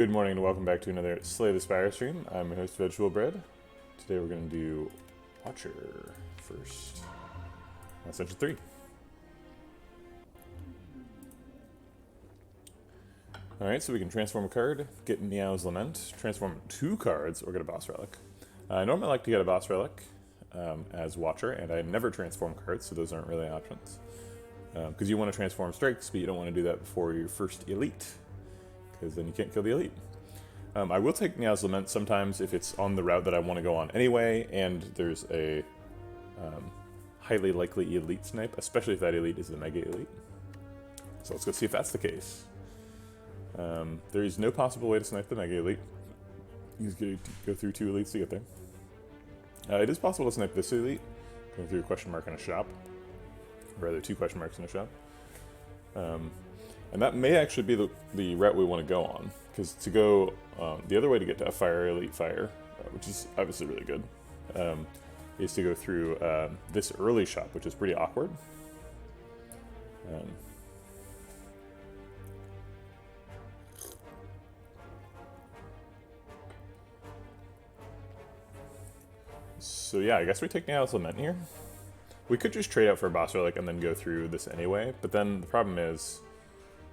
Good morning and welcome back to another Slay the Spire stream. I'm your host, Vegetable Bread. Today we're going to do Watcher first. Ascension 3. Alright, so we can transform a card, get Meow's Lament, transform 2 cards, or get a boss relic. I normally like to get a boss relic as Watcher, and I never transform cards, so those aren't really options. Because you want to transform strikes, but you don't want to do that before your first elite, because then you can't kill the elite. I will take Meow's Lament sometimes if it's on the route that I want to go on anyway, and there's a highly likely elite snipe, especially if that elite is the Mega Elite. So let's go see if that's the case. There is no possible way to snipe the Mega Elite. He's going to go through 2 elites to get there. It is possible to snipe this elite, going through a question mark in a shop. Or rather, 2 question marks in a shop. And that may actually be the route we want to go on, because to go the other way to get to a Fire Elite Fire, which is obviously really good, is to go through this early shop, which is pretty awkward. So yeah, I guess we take Meow's Lament here. We could just trade out for a boss relic and then go through this anyway, but then the problem is,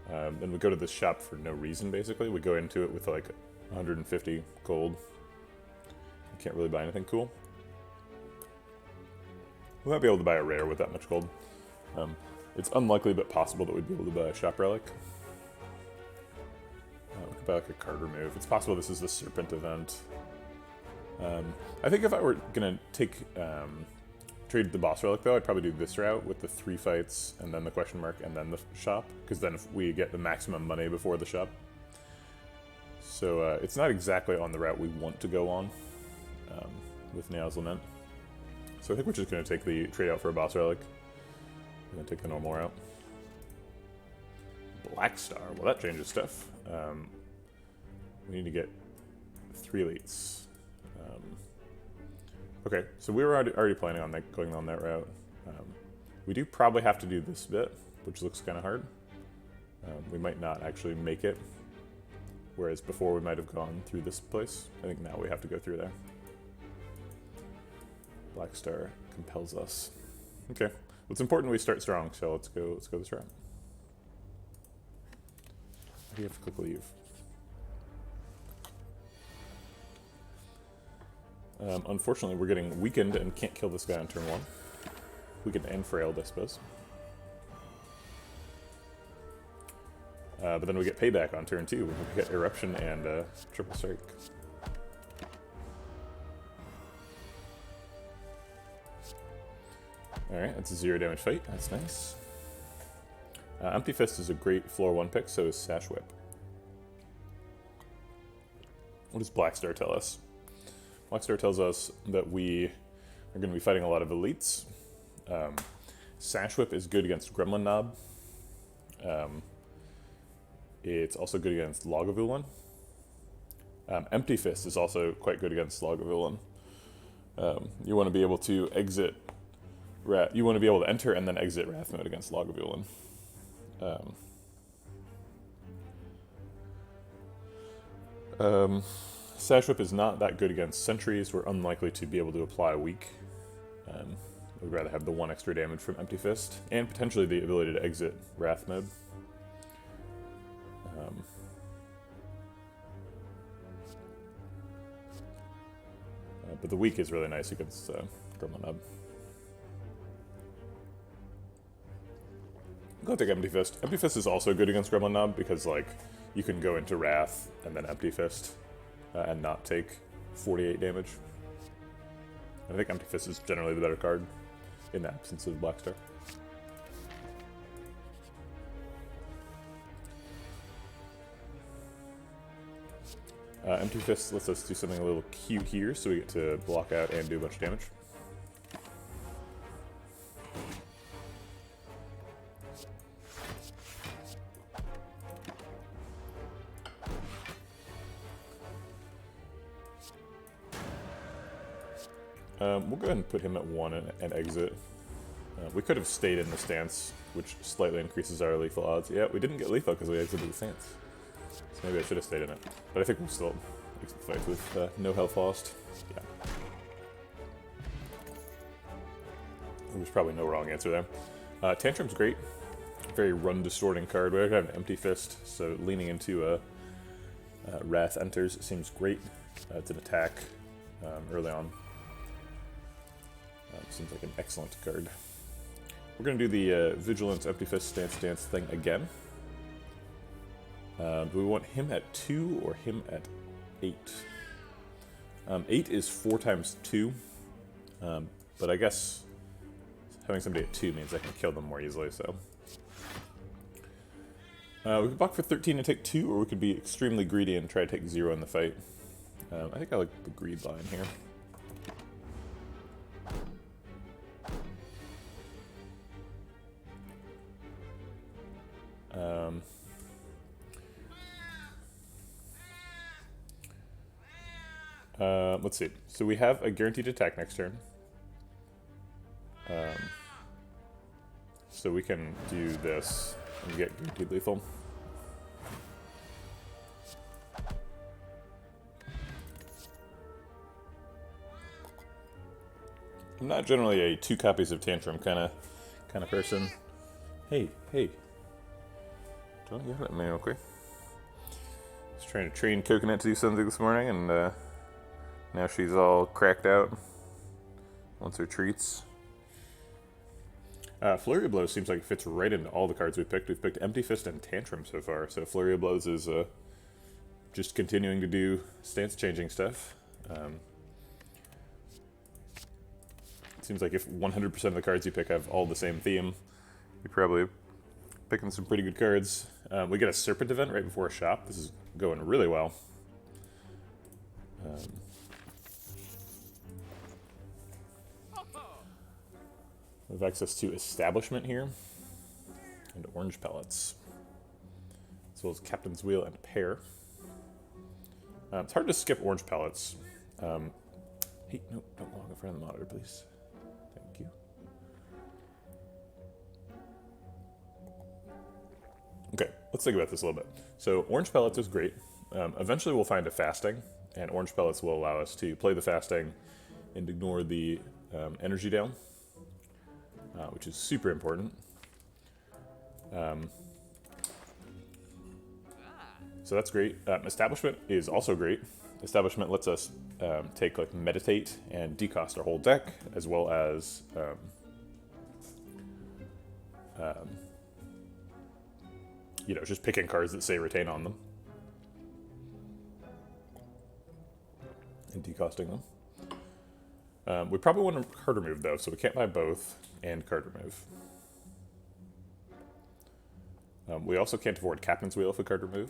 then we go to this shop for no reason, basically. We go into it with like 150 gold. You can't really buy anything cool. We might be able to buy a rare with that much gold. It's unlikely but possible that we'd be able to buy a shop relic. We could buy like a card remove. It's possible this is the Serpent event. I think if I were going to take... trade the boss relic though, I'd probably do this route with the 3 fights and then the question mark and then the shop, because then if we get the maximum money before the shop. So it's not exactly on the route we want to go on with Meow's Lament. So I think we're just going to take the trade out for a boss relic and then take the normal route. Black Star, well that changes stuff. We need to get 3 elites. Okay, so we were already planning on going on that route. We do probably have to do this bit, which looks kind of hard. We might not actually make it, whereas before we might have gone through this place. I think now we have to go through there. Black Star compels us. Okay, well, it's important we start strong, so let's go this route. How do you have to click leave? Unfortunately, we're getting weakened and can't kill this guy on turn 1. Weakened and frailed, I suppose. But then we get payback on turn 2. We get Eruption and Triple Strike. Alright, that's a 0 damage fight. That's nice. Empty Fist is a great floor 1 pick, so is Sash Whip. What does Black Star tell us? Black Star tells us that we are going to be fighting a lot of elites. Sash Whip is good against Gremlin Knob. It's also good against Lagavulin. Empty Fist is also quite good against Lagavulin. You want to be able to exit... You want to be able to enter and then exit Wrath mode against Lagavulin. Sash Whip is not that good against sentries. We're unlikely to be able to apply weak. We'd rather have the 1 extra damage from Empty Fist, and potentially the ability to exit Wrath mode. But the weak is really nice against Gremlin Knob. Go take Empty Fist. Empty Fist is also good against Gremlin Knob because, like, you can go into Wrath and then Empty Fist. And not take 48 damage. I think Empty Fist is generally the better card in the absence of Black Star. Empty Fist lets us do something a little cute here, so we get to block out and do a bunch of damage. We'll go ahead and put him at 1 and exit. We could have stayed in the stance, which slightly increases our lethal odds. Yeah, we didn't get lethal because we exited the stance. So maybe I should have stayed in it. But I think we'll still exit the fight with no health lost. Yeah. There's probably no wrong answer there. Tantrum's great. Very run-distorting card. We have an empty fist, so leaning into Wrath enters seems great. It's an attack early on. Seems like an excellent card. We're going to do the Vigilance Empty Fist Stance Dance thing again. Do we want him at 2 or him at 8? 8 is 4 times 2, but I guess having somebody at 2 means I can kill them more easily, so. We could block for 13 and take 2, or we could be extremely greedy and try to take 0 in the fight. I think I like the greed line here. Let's see. So we have a guaranteed attack next turn. So we can do this and get guaranteed lethal. I'm not generally a 2 copies of Tantrum kind of person. Hey. Don't yell at me, okay? I was trying to train Coconut to do something this morning, and now she's all cracked out. Wants her treats. Flurry of Blows seems like it fits right into all the cards we've picked. We've picked Empty Fist and Tantrum so far, so Flurry of Blows is just continuing to do stance-changing stuff. It seems like if 100% of the cards you pick have all the same theme, you're probably picking some pretty good cards. We get a Serpent event right before a shop. This is going really well. We have access to Establishment here, and Orange Pellets, as well as Captain's Wheel and Pair. It's hard to skip Orange Pellets. Hey, no, don't walk in front of the monitor, please. Thank you. Okay, let's think about this a little bit. So Orange Pellets is great. Eventually we'll find a Fasting, and Orange Pellets will allow us to play the Fasting and ignore the energy down. Which is super important. So that's great. Establishment is also great. Establishment lets us take like Meditate and decost our whole deck, as well as you know, just picking cards that say Retain on them and decosting them. We probably want a card remove though, so we can't buy both and card remove. We also can't afford Captain's Wheel if we card remove.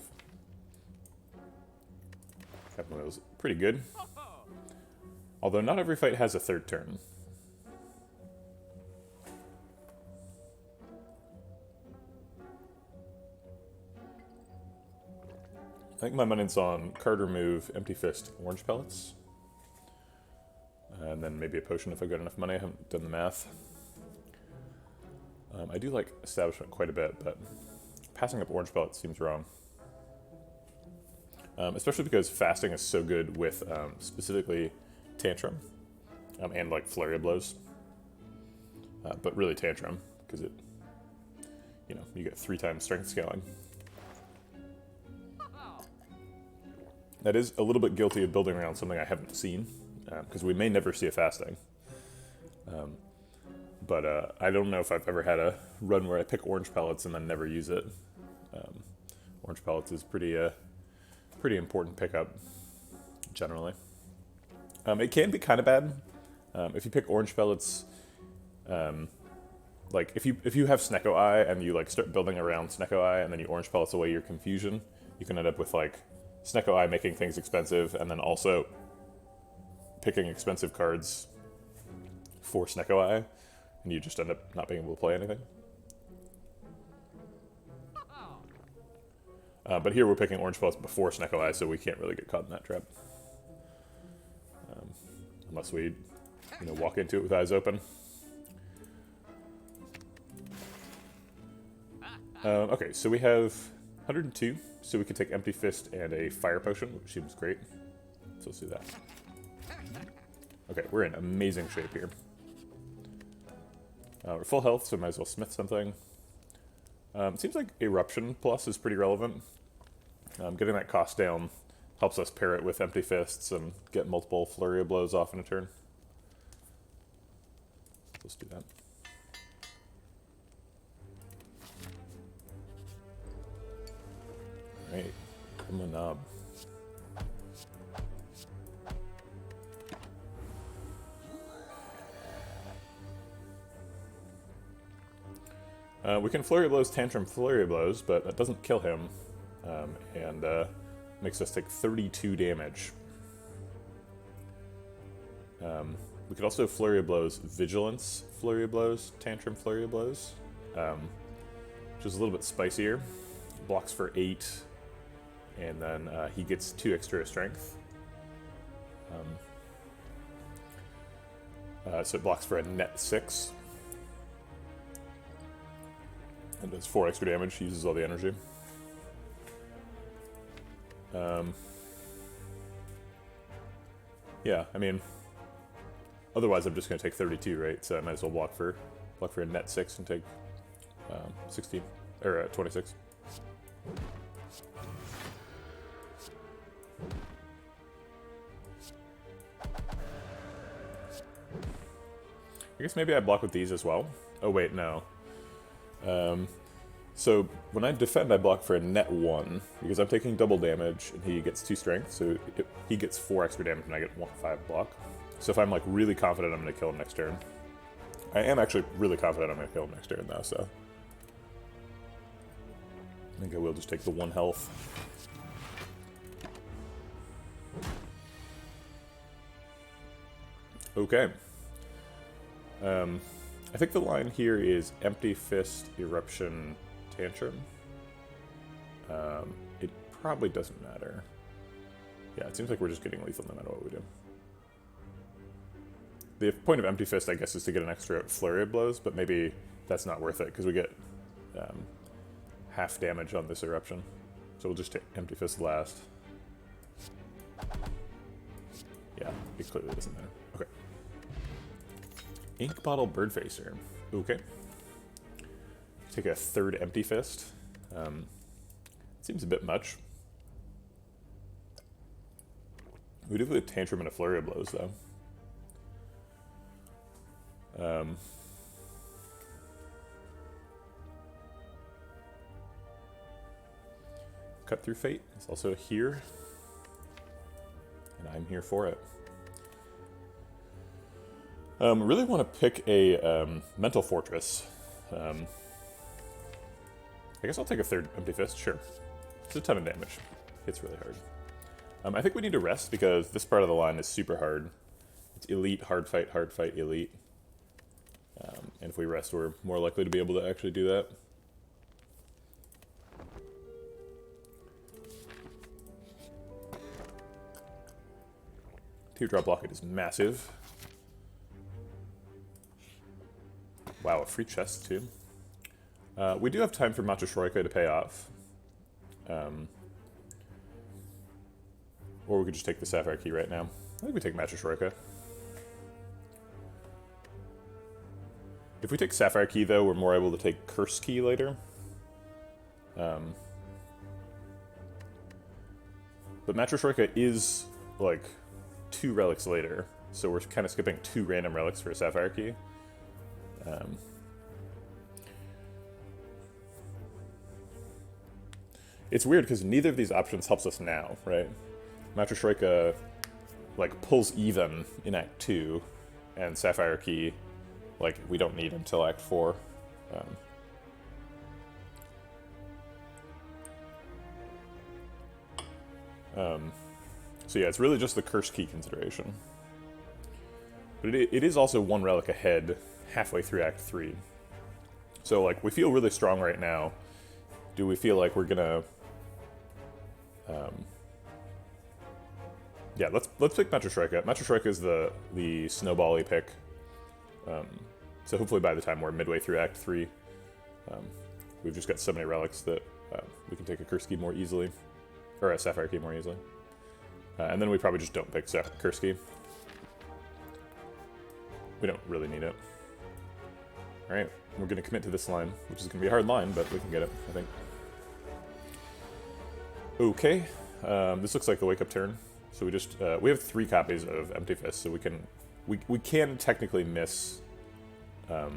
Captain's Wheel is pretty good. Although not every fight has a third turn. I think my money's on card remove, Empty Fist, Orange Pellets. And then maybe a potion if I've got enough money. I haven't done the math. I do like Establishment quite a bit, but passing up Orange Pellets seems wrong. Especially because Fasting is so good with specifically Tantrum and like Flurry of Blows. But really Tantrum, because it, you know, you get 3 times strength scaling. That is a little bit guilty of building around something I haven't seen, because we may never see a Fasting. But I don't know if I've ever had a run where I pick Orange Pellets and then never use it. Orange Pellets is pretty important pickup, generally. It can be kind of bad. If you pick Orange Pellets, like if you have Snecko Eye and you like start building around Snecko Eye and then you Orange Pellets away your confusion, you can end up with like Snecko Eye making things expensive and then also picking expensive cards for Snecko Eye, and you just end up not being able to play anything. But here we're picking Orange Pellets before Snecko Eye, so we can't really get caught in that trap. Unless we, walk into it with eyes open. Okay, so we have 102, so we could take Empty Fist and a Fire Potion, which seems great. So let's do that. Okay, we're in amazing shape here. We're full health, so might as well smith something. It seems like Eruption Plus is pretty relevant. Getting that cost down helps us pair it with Empty Fists and get multiple Flurry of Blows off in a turn. Let's do that. Alright, come on, knob. We can Flurry Blows Tantrum Flurry Blows, but that doesn't kill him, and makes us take 32 damage. We could also Flurry Blows Vigilance Flurry Blows, Tantrum Flurry Blows, which is a little bit spicier. Blocks for 8, and then he gets 2 extra strength. So it blocks for a net 6. And does 4 extra damage, uses all the energy. Yeah, I mean, otherwise I'm just going to take 32, right? So I might as well block for a net 6 and take 16, or 26. I guess maybe I block with these as well. Oh wait, no. So when I defend, I block for a net 1, because I'm taking double damage, and he gets 2 strength, so he gets 4 extra damage, and I get 5 block. So if I'm like really confident I'm going to kill him next turn. I am actually really confident I'm going to kill him next turn, though, so. I think I will just take the 1 health. Okay. I think the line here is Empty Fist, Eruption, Tantrum. It probably doesn't matter. Yeah, it seems like we're just getting lethal no matter what we do. The point of Empty Fist, I guess, is to get an extra Flurry of Blows, but maybe that's not worth it, because we get half damage on this Eruption. So we'll just take Empty Fist last. Yeah, it clearly doesn't matter. Okay. Ink Bottle Birdfacer. Okay. Take a 3rd Empty Fist. Seems a bit much. We do have a Tantrum and a Flurry of Blows, though. Cut Through Fate is also here. And I'm here for it. Really want to pick a Mental Fortress. I guess I'll take a 3rd Empty Fist, sure. It's a ton of damage. It's really hard. I think we need to rest because this part of the line is super hard. It's elite, hard fight, elite. And if we rest, we're more likely to be able to actually do that. Teardrop Blockade is massive. Wow, a free chest too. We do have time for Matryoshka to pay off. Or we could just take the Sapphire Key right now. I think we take Matryoshka. If we take Sapphire Key, though, we're more able to take Curse Key later. But Matryoshka is, like, 2 relics later, so we're kind of skipping 2 random relics for a Sapphire Key. It's weird because neither of these options helps us now, right? Matryoshka, like, pulls even in Act 2, and Sapphire Key, like, we don't need until Act 4. So yeah, it's really just the Curse Key consideration. But it is also 1 relic ahead halfway through Act 3. So, like, we feel really strong right now. Do we feel like we're gonna... yeah, let's pick Matryoshka. Matryoshka is the snowball-y pick. So hopefully by the time we're midway through Act 3, we've just got so many relics that we can take a curse key more easily, or a sapphire key more easily. And then we probably just don't pick curse key. We don't really need it. Alright, we're going to commit to this line, which is going to be a hard line, but we can get it, I think. Okay, this looks like the wake up turn. So we just, we have 3 copies of Empty Fist, so we can technically miss a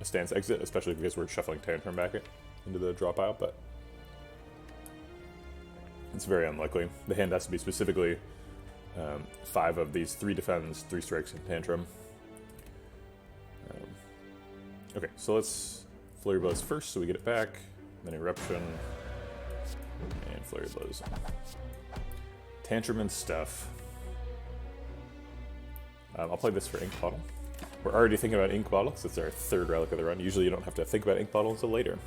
stance exit, especially because we're shuffling Tantrum back into the draw pile, but it's very unlikely. The hand has to be specifically 5 of these 3 defends, 3 strikes, and Tantrum. Okay, so let's Flurry Blows first so we get it back, then Eruption, and Flurry Blows. Tantrum and stuff. I'll play this for Ink Bottle. We're already thinking about Ink Bottle, because it's our 3rd relic of the run. Usually you don't have to think about Ink Bottle until later.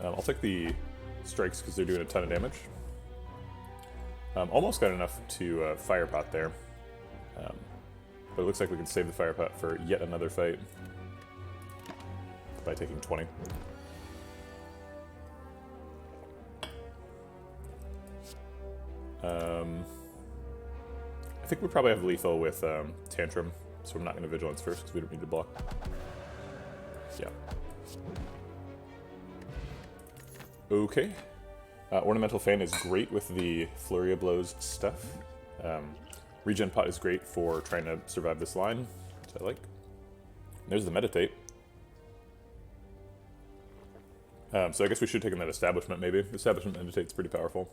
I'll take the strikes because they're doing a ton of damage. Almost got enough to Fire Pot there. But it looks like we can save the Fire Pot for yet another fight by taking 20. I think we probably have lethal with Tantrum, so I'm not going to Vigilance first because we don't need to block. Yeah. Okay. Ornamental Fan is great with the Flurry of Blows stuff. Regen Pot is great for trying to survive this line, which I like. There's the Meditate. So I guess we should take in that Establishment, maybe. Establishment Meditate's pretty powerful.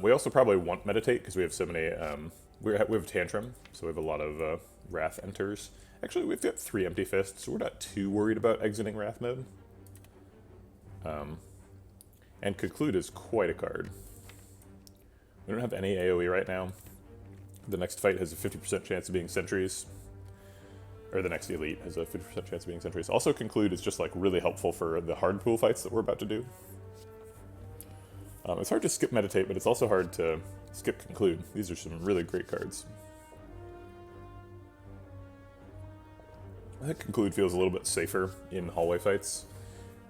We also probably want Meditate, because we have so many... we have Tantrum, so we have a lot of Wrath enters. Actually, we've got 3 Empty Fists, so we're not too worried about exiting Wrath mode. And Conclude is quite a card. We don't have any AoE right now. The next fight has a 50% chance of being Sentries. Or the next Elite has a 50% chance of being Sentries. Also, Conclude is just like really helpful for the hard pool fights that we're about to do. It's hard to skip Meditate, but it's also hard to skip Conclude. These are some really great cards. I think Conclude feels a little bit safer in hallway fights,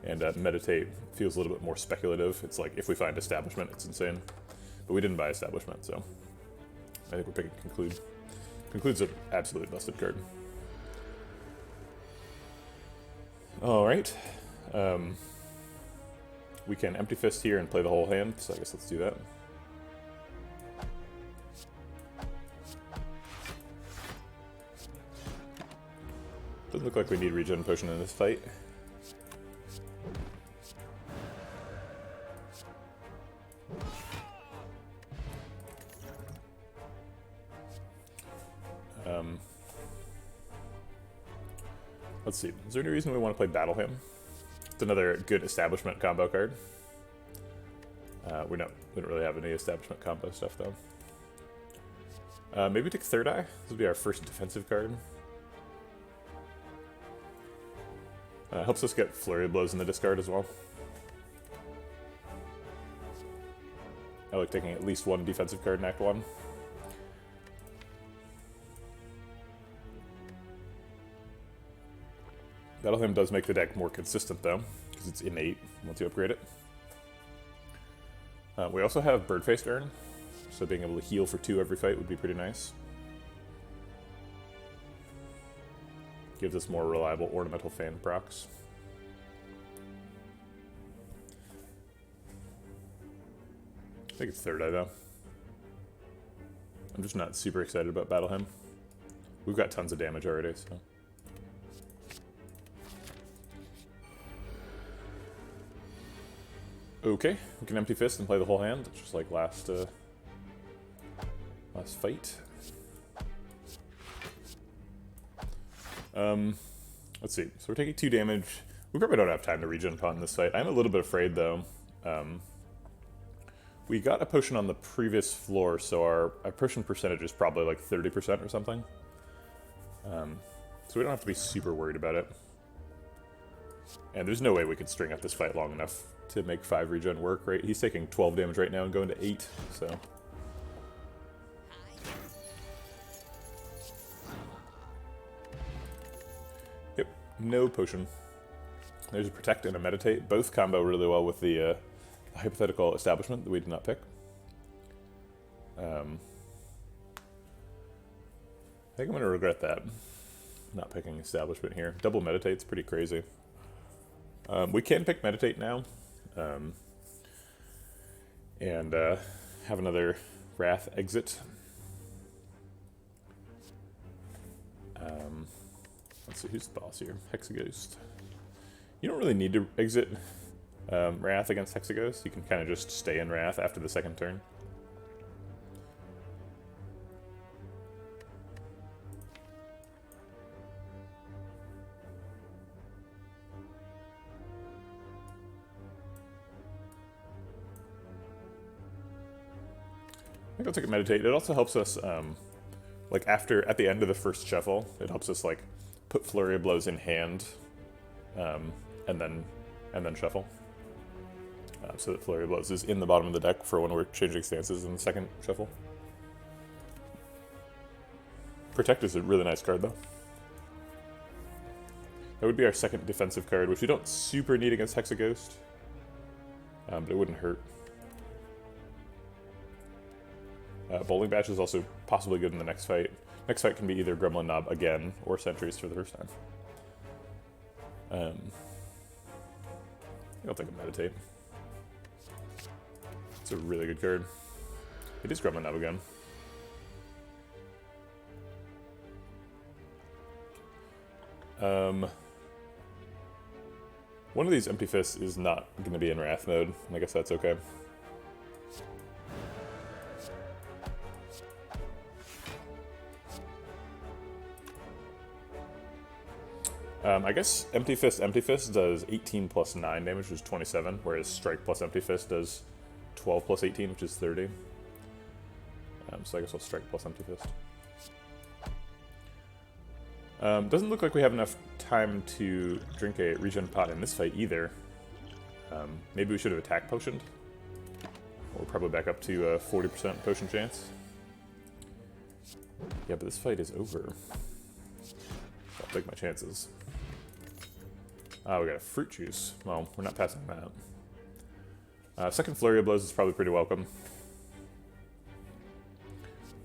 and Meditate feels a little bit more speculative. It's like, if we find Establishment, it's insane. But we didn't buy Establishment, so I think we're picking Conclude. Conclude's an absolutely busted card. Alright. We can Empty Fist here and play the whole hand, so I guess let's do that. Doesn't look like we need Regen Potion in this fight. Let's see, is there any reason we want to play Battle Hymn? It's another good Establishment combo card. We don't really have any Establishment combo stuff, though. Maybe take Third Eye? This will be our first defensive card. Helps us get Flurry of Blows in the discard as well. I like taking at least 1 defensive card in Act 1. Battle Hymn does make the deck more consistent, though, because it's innate once you upgrade it. We also have Bird-Faced Urn, so being able to heal for 2 every fight would be pretty nice. Gives us more reliable Ornamental Fan procs. I think it's Third Eye, though. I'm just not super excited about Battle Hymn. We've got tons of damage already, so... Okay, we can Empty Fist and play the whole hand, just like last fight. Let's see, so we're taking 2 damage. We probably don't have time to regen pot in this fight. I'm a little bit afraid, though. We got a potion on the previous floor, so our potion percentage is probably like 30% or something. So we don't have to be super worried about it. And there's no way we could string up this fight long enough to make 5 regen work, right? He's taking 12 damage right now and going to 8, so... Yep, no potion. There's a protect and a meditate. Both combo really well with the hypothetical establishment that we did not pick. I think I'm going to regret that, not picking establishment here. Double meditate's pretty crazy. We can pick meditate now, and have another wrath exit. Let's see, who's the boss here? Hexaghost. You don't really need to exit Wrath against Hexaghost. You can kind of just stay in Wrath after the second turn. I think I'll take a meditate. It also helps us, like at the end of the first shuffle, it helps us like put Flurry of Blows in hand, and then shuffle. So that Flurry of Blows is in the bottom of the deck for when we're changing stances in the second shuffle. Protect is a really nice card though. That would be our second defensive card, which we don't super need against Hexaghost, but it wouldn't hurt. Bowling Bash is also possibly good in the next fight. Next fight can be either Gremlin Knob again, or Sentries for the first time. I'll take a Meditate. It's a really good card. It is Gremlin Knob again. One of these Empty Fists is not going to be in Wrath mode, and I guess that's okay. I guess Empty Fist does 18 plus 9 damage, which is 27, whereas Strike plus Empty Fist does 12 plus 18, which is 30. So I guess I'll Strike plus Empty Fist. Doesn't look like we have enough time to drink a regen pot in this fight either. Maybe we should have attack potioned. We're probably back up to a 40% potion chance. Yeah, but this fight is over. I'll take my chances. We got a fruit juice. Well, we're not passing that. Second Flurry of Blows is probably pretty welcome.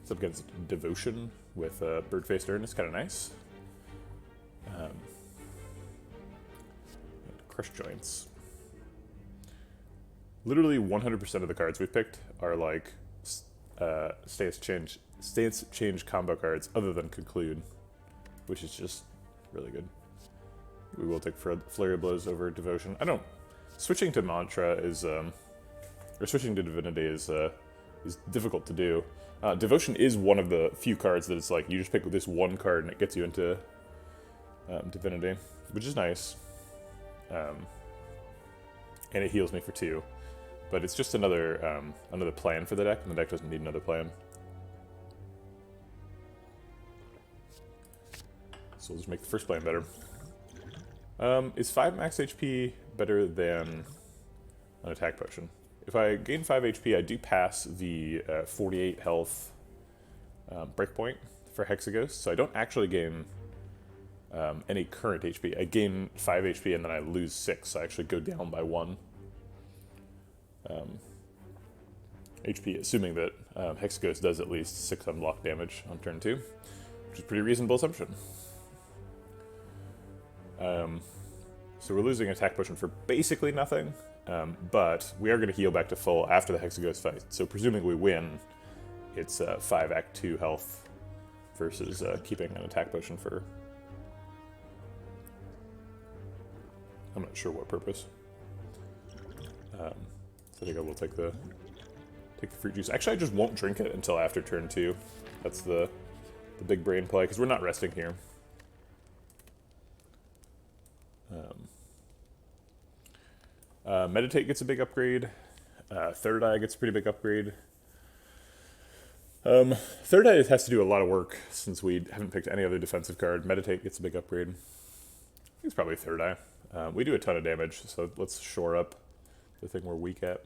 It's up against Devotion with Bird-Faced Urn. It's kind of nice. Crush Joints. Literally 100% of the cards we've picked are like stance change combo cards other than Conclude, which is just really good. We will take Flurry of Blows over Devotion. Switching to Mantra is, or switching to Divinity is difficult to do. Devotion is one of the few cards that it's like, you just pick this one card and it gets you into Divinity, which is nice. And it heals me for 2. But it's just another plan for the deck, and the deck doesn't need another plan. So we'll just make the first plan better. Is 5 max HP better than an attack potion? If I gain 5 HP, I do pass the 48 health breakpoint for Hexaghost, so I don't actually gain any current HP. I gain 5 HP and then I lose 6, so I actually go down by 1 HP, assuming that Hexaghost does at least 6 unblock damage on turn 2, which is a pretty reasonable assumption. So we're losing attack potion for basically nothing, but we are going to heal back to full after the Hexaghost fight. So presuming we win, it's 5 Act 2 health versus keeping an attack potion for... I'm not sure what purpose. So I think I will take the fruit juice. Actually, I just won't drink it until after turn 2. That's the big brain play, because we're not resting here. Meditate gets a big upgrade. Third Eye gets a pretty big upgrade. Third Eye has to do a lot of work since we haven't picked any other defensive card. Meditate gets a big upgrade. I think it's probably Third Eye. We do a ton of damage, so let's shore up the thing we're weak at.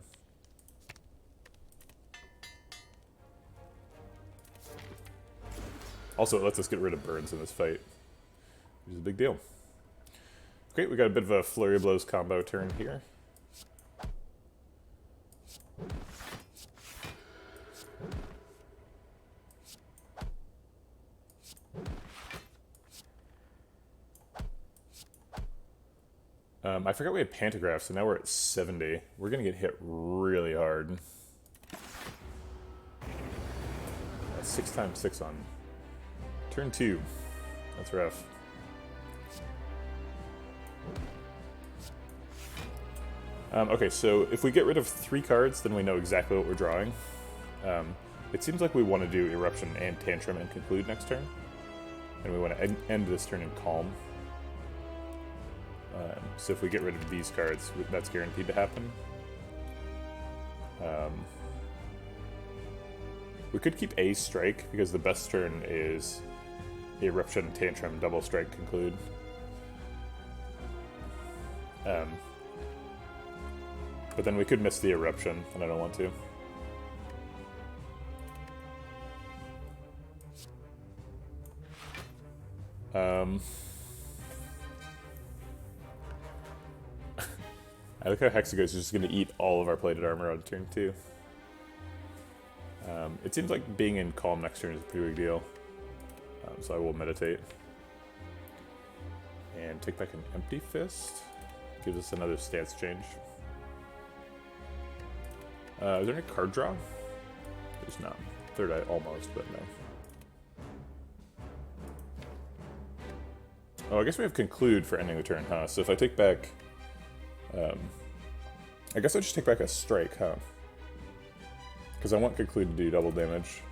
Also, it lets us get rid of burns in this fight, which is a big deal. Okay, we got a bit of a Flurry of Blows combo turn here. I forgot we had Pantograph, so now we're at 70. We're gonna get hit really hard. 6 times 6 on turn 2. That's rough. Okay, so if we get rid of 3 cards, then we know exactly what we're drawing. It seems like we want to do Eruption and Tantrum and conclude next turn. And we want to end this turn in Calm. So if we get rid of these cards, that's guaranteed to happen. We could keep a strike, because the best turn is Eruption, Tantrum, double strike, conclude. But then we could miss the Eruption, and I don't want to. I like how Hexagos is just going to eat all of our plated armor on turn 2. It seems like being in Calm next turn is a pretty big deal. So I will meditate. And take back an Empty Fist. Gives us another stance change. Is there any card draw? There's not. Third eye almost, but no. Oh, I guess we have Conclude for ending the turn, huh? So if I take back... I guess I just take back a strike, huh? Because I want Conclude to do double damage.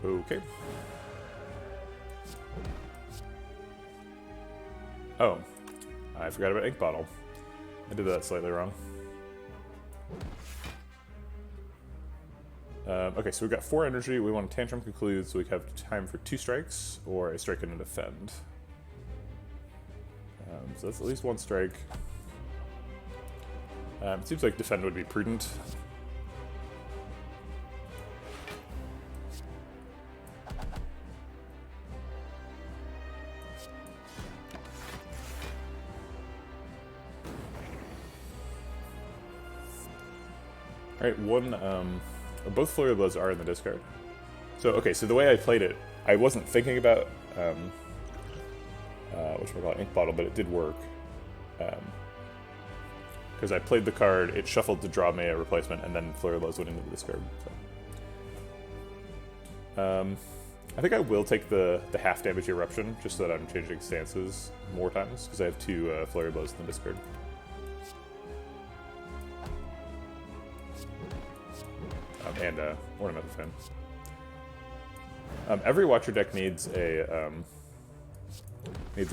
Okay. Oh, I forgot about Ink Bottle. I did that slightly wrong. Okay, so we've got 4 energy. We want Tantrum Conclude, so we have time for 2 strikes, or a strike and a defend. So that's at least 1 strike. It seems like defend would be prudent. Alright, both Flurry of Blows are in the discard. So, okay, so the way I played it, I wasn't thinking about, whatchamacallit, Ink Bottle, but it did work. Because I played the card, it shuffled to draw me a replacement, and then Flurry of Blows went into the discard. So. I think I will take the half damage Eruption, just so that I'm changing stances more times, because I have 2 Flurry of Blows in the discard. And Ornamental Fan. Every Watcher deck needs a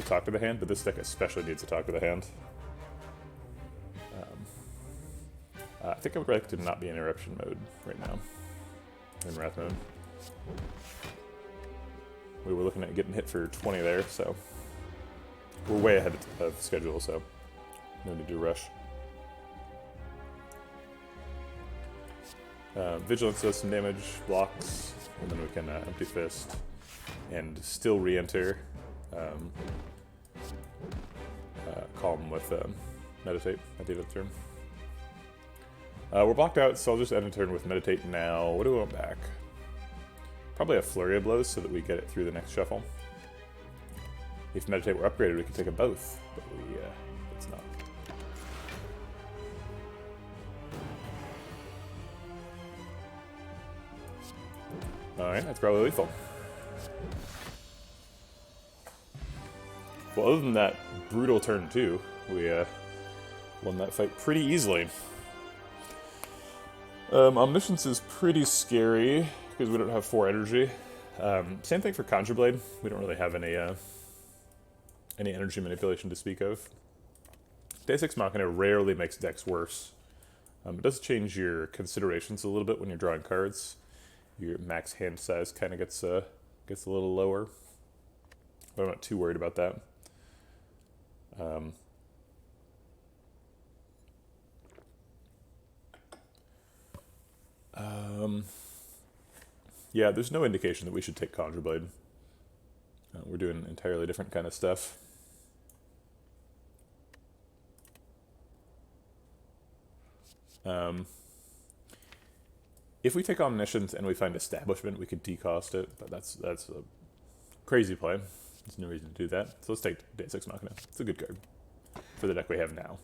talk to the hand, but this deck especially needs a talk to the hand. I think I would like to not be in Eruption mode right now. In Wrath mode. We were looking at getting hit for 20 there, so we're way ahead of schedule, so no need to rush. Vigilance does some damage, blocks, and then we can Empty Fist and still re-enter. Calm with Meditate at the end of the turn. We're blocked out, so I'll just end the turn with Meditate now. What do we want back? Probably a Flurry of Blows so that we get it through the next shuffle. If Meditate were upgraded, we could take a both, but it's not. Alright, that's probably lethal. Well, other than that brutal turn 2, we won that fight pretty easily. Omniscience is pretty scary, because we don't have 4 energy. Same thing for Conjure Blade. We don't really have any energy manipulation to speak of. Deus Ex Machina rarely makes decks worse. It does change your considerations a little bit when you're drawing cards. Your max hand size kind of gets a little lower, but I'm not too worried about that. Yeah, there's no indication that we should take Conjure Blade. We're doing entirely different kind of stuff. If we take Omniscience and we find Establishment, we could decost it, but that's a crazy play. There's no reason to do that. So let's take Day 6 Machina. It's a good card for the deck we have now.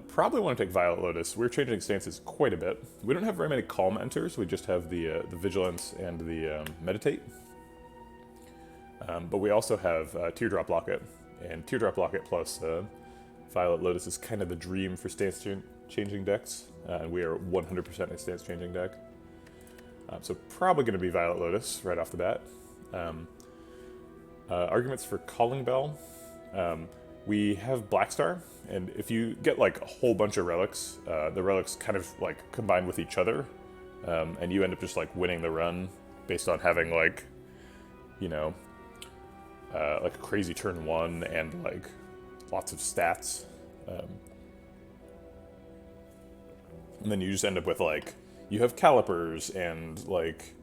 Probably want to take Violet Lotus. We're changing stances quite a bit. We don't have very many Calm Enters. We just have the Vigilance and the Meditate. But we also have Teardrop Locket. And Teardrop Locket plus Violet Lotus is kind of the dream for stance-changing decks. And we are 100% a stance-changing deck. So probably going to be Violet Lotus right off the bat. Arguments for Calling Bell. We have Blackstar, and if you get like a whole bunch of relics, the relics kind of like combine with each other, and you end up just like winning the run based on having like, you know, like a crazy turn 1 and like lots of stats. And then you just end up with like, you have Calipers and like,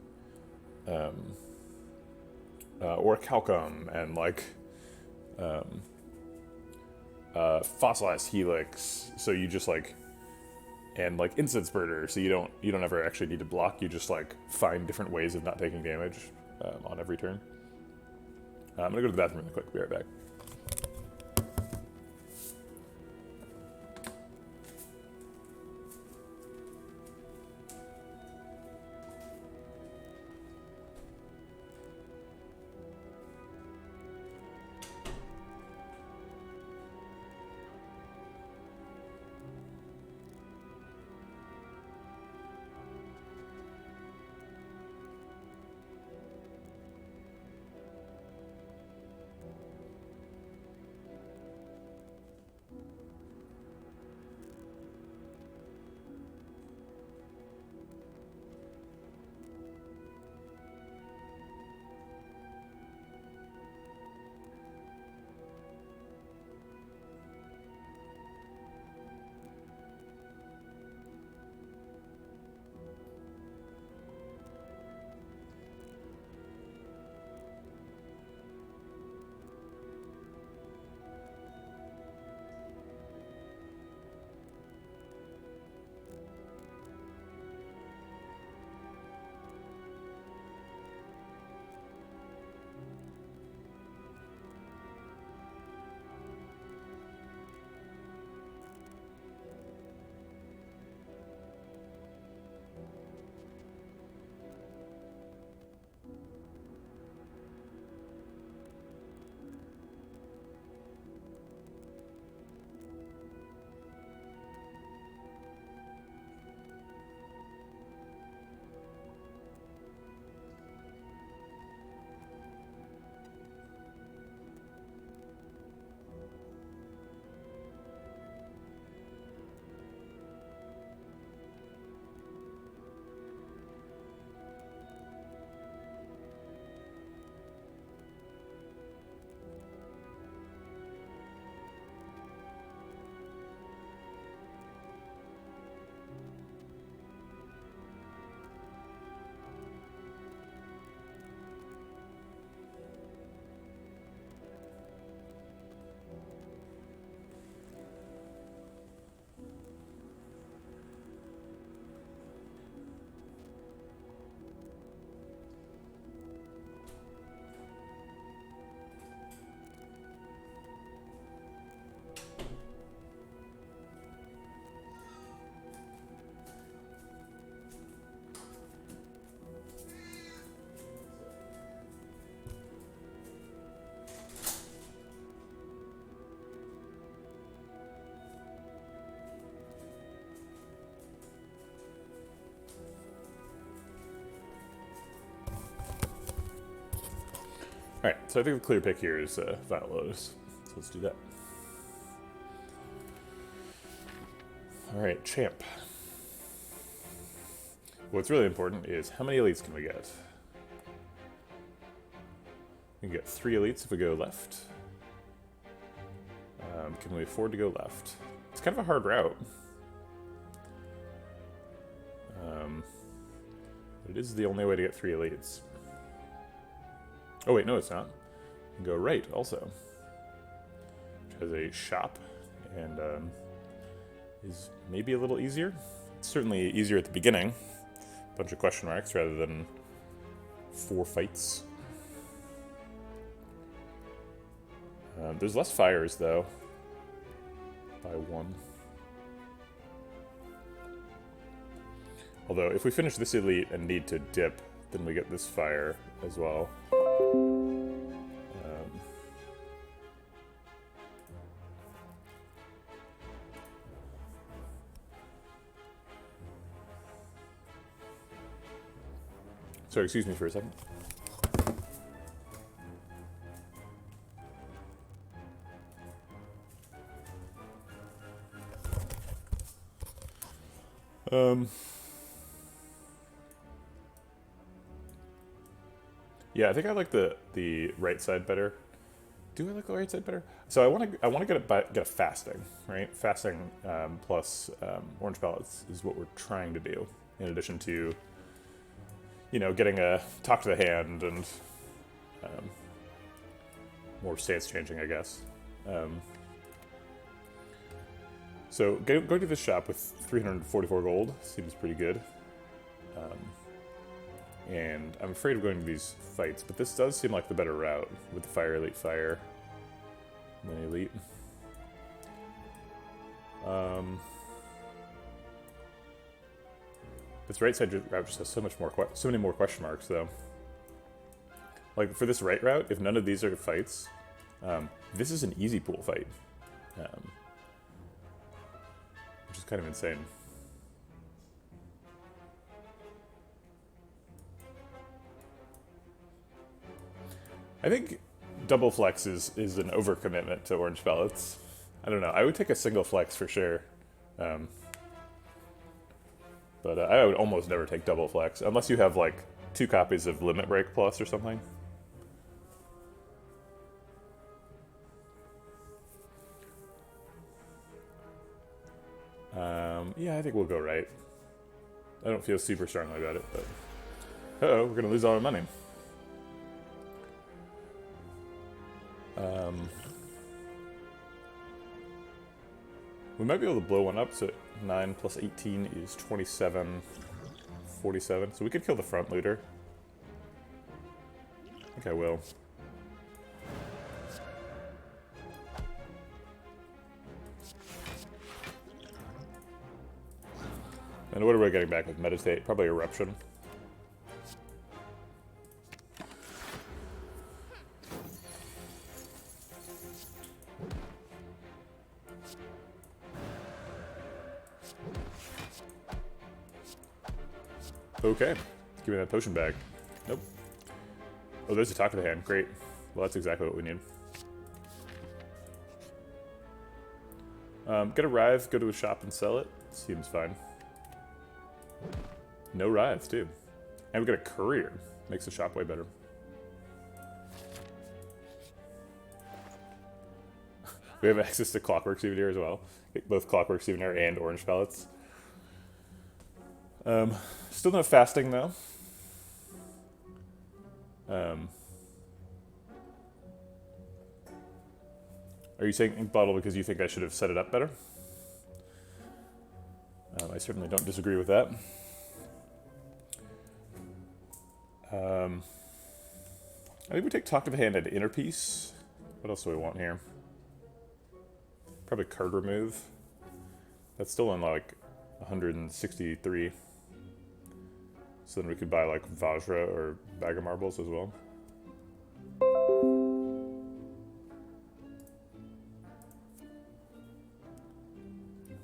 or Calcum and like, Fossilized Helix, so you just like, and like Instant Spurter, so you don't ever actually need to block. You just like find different ways of not taking damage on every turn. I'm gonna go to the bathroom really quick. Be right back. Alright, so I think the clear pick here is Violet Lotus. So let's do that. Alright, Champ. What's really important is how many elites can we get? We can get 3 elites if we go left. Can we afford to go left? It's kind of a hard route. it is the only way to get 3 elites. Oh wait, no it's not. You can go right also. Which has a shop and is maybe a little easier. It's certainly easier at the beginning. Bunch of question marks rather than 4 fights. There's less fires though. By 1. Although, if we finish this elite and need to dip, then we get this fire as well. Sorry, excuse me for a second. Yeah, I think I like the right side better. Do I like the right side better? So I want to get a fasting, right? Fasting plus orange pellets is what we're trying to do. In addition to, you know, getting a talk to the hand and more stance changing, I guess. So going to this shop with 344 gold seems pretty good. And I'm afraid of going to these fights, but this does seem like the better route with the fire, elite, fire, and then elite. This right side route just has so many more question marks, though. Like for this right route, if none of these are fights, this is an easy pool fight, which is kind of insane. I think double flex is an overcommitment to orange pellets. I don't know. I would take a single flex for sure. But I would almost never take double flex, unless you have like 2 copies of Limit Break Plus or something. Yeah, I think we'll go right. I don't feel super strongly about it, but... Uh-oh, we're gonna lose all our money. We might be able to blow one up, so 9 plus 18 is 27, 47. So we could kill the front looter. I think I will. And what are we getting back with Meditate? Probably Eruption. Okay, give me that potion bag. Nope. Oh, there's a talk to the hand. Great. Well, that's exactly what we need. Get a Writhe, go to a shop and sell it. Seems fine. No Writhes, too. And we get a Courier. Makes the shop way better. We have access to Clockwork Souvenir as well. Both Clockwork Souvenir and Orange Pellets. Still no fasting, though. Are you saying ink bottle because you think I should have set it up better? I certainly don't disagree with that. I think we take Talk to the Hand and Inner Peace. What else do we want here? Probably card remove. That's still on like 163. So then we could buy like Vajra or Bag of Marbles as well.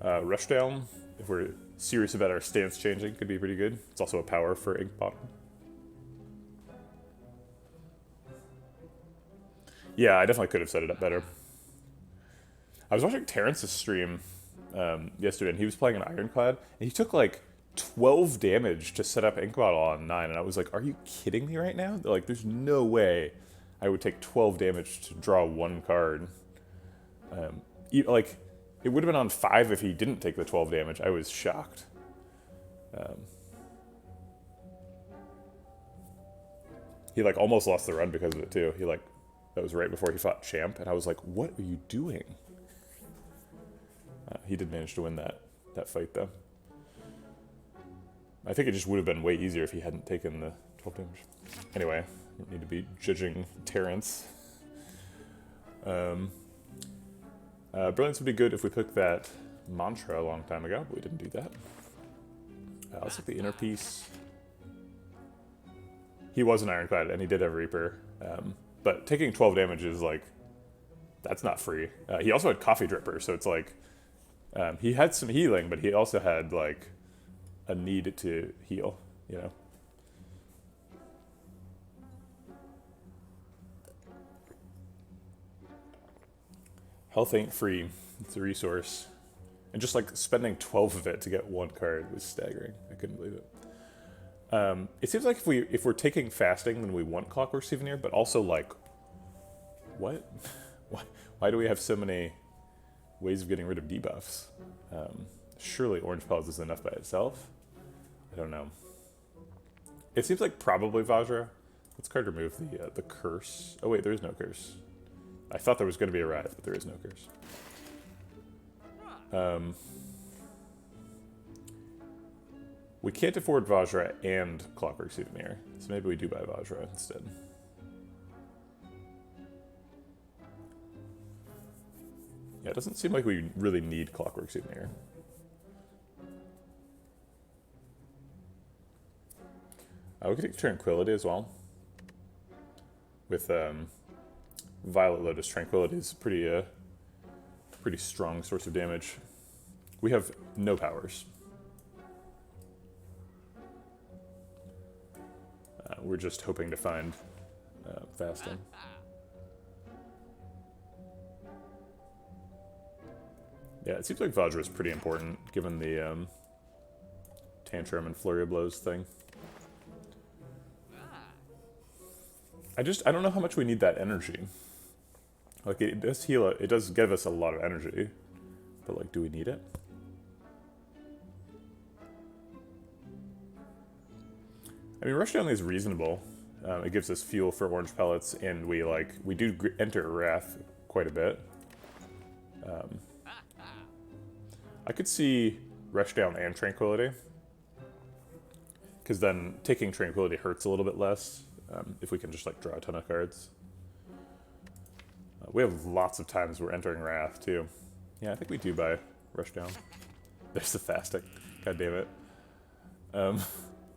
Rushdown, if we're serious about our stance changing, could be pretty good. It's also a power for ink bottle. Yeah, I definitely could have set it up better. I was watching Terrence's stream yesterday, and he was playing an Ironclad, and he took like 12 damage to set up ink bottle on 9, and I was like, are you kidding me right now? Like, there's no way I would take 12 damage to draw 1 card. Like, it would have been on 5 if he didn't take the 12 damage. I was shocked. He like almost lost the run because of it too. That was right before he fought Champ, and I was like, what are you doing? He did manage to win that fight though. I think it just would have been way easier if he hadn't taken the 12 damage. Anyway, don't need to be judging Terrence. Brilliance would be good if we picked that mantra a long time ago, but we didn't do that. Let's look at the inner piece. He was an Ironclad, and he did have Reaper. But taking 12 damage is like, that's not free. He also had Coffee Dripper, so it's like, he had some healing, but he also had like a need to heal, you know? Health ain't free. It's a resource. And just like spending 12 of it to get one card was staggering. I couldn't believe it. It seems like if we're taking fasting, then we want Clockwork Souvenir, but also like, what? Why do we have so many ways of getting rid of debuffs? Surely Orange Pellets is enough by itself. I don't know. It seems like probably Vajra. Let's card remove the curse. Oh wait, there is no curse. I thought there was going to be a wrath, but there is no curse. We can't afford Vajra and Clockwork Souvenir, so maybe we do buy Vajra instead. Yeah, it doesn't seem like we really need Clockwork Souvenir. We could take Tranquility as well. With Violet Lotus, Tranquility is pretty strong source of damage. We have no powers. We're just hoping to find fasting. Yeah, it seems like Vajra is pretty important, given the Tantrum and Flurry of Blows thing. I don't know how much we need that energy. Like, it does heal, it does give us a lot of energy, but like, do we need it? I mean, Rushdown is reasonable. It gives us fuel for Orange Pellets, and we do enter Wrath quite a bit. I could see Rushdown and Tranquility, because then taking Tranquility hurts a little bit less if we can just like draw a ton of cards. We have lots of times we're entering Wrath too. Yeah, I think we do buy Rushdown. There's the fasting. God damn it.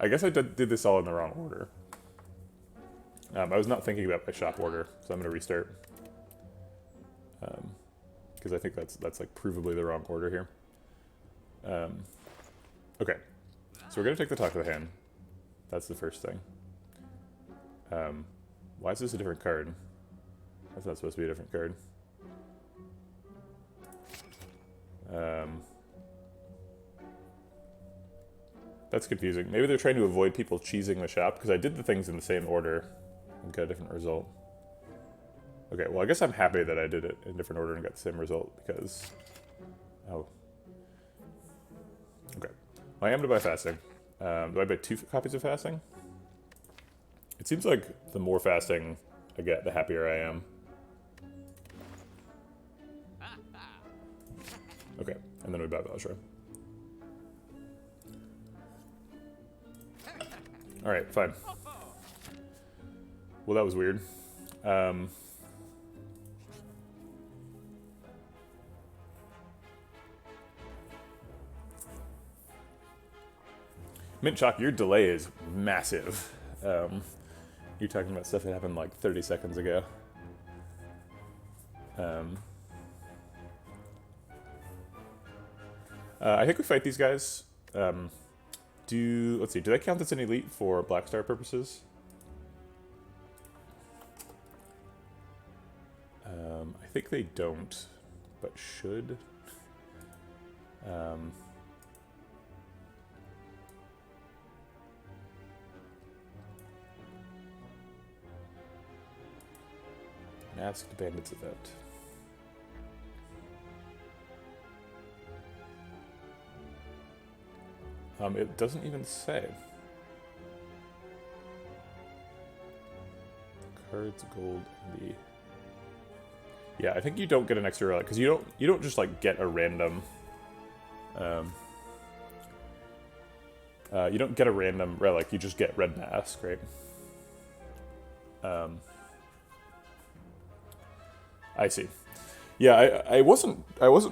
I guess I did this all in the wrong order. I was not thinking about my shop order, so I'm going to restart. Because I think that's like provably the wrong order here. Okay, so we're going to take the Talk of the Hand. That's the first thing. Why is this a different card? That's not supposed to be a different card. That's confusing. Maybe they're trying to avoid people cheesing the shop, because I did the things in the same order and got a different result. Okay, well I guess I'm happy that I did it in a different order and got the same result, because... Oh. Okay. Well, I am to buy fasting. Do I buy 2 copies of fasting? It seems like the more fasting I get, the happier I am. Okay, and then we buy Vajra. Alright, fine. Well, that was weird. Mint Chalk, your delay is massive. You're talking about stuff that happened like 30 seconds ago. I think we fight these guys. Let's see, do they count as an elite for Black Star purposes? I think they don't, but should. Masked Bandits event. It doesn't even say. Cards, gold, and the... Yeah, I think you don't get an extra relic, because you don't just, like, get a random... you don't get a random relic, you just get red mask, right? I see. Yeah, I wasn't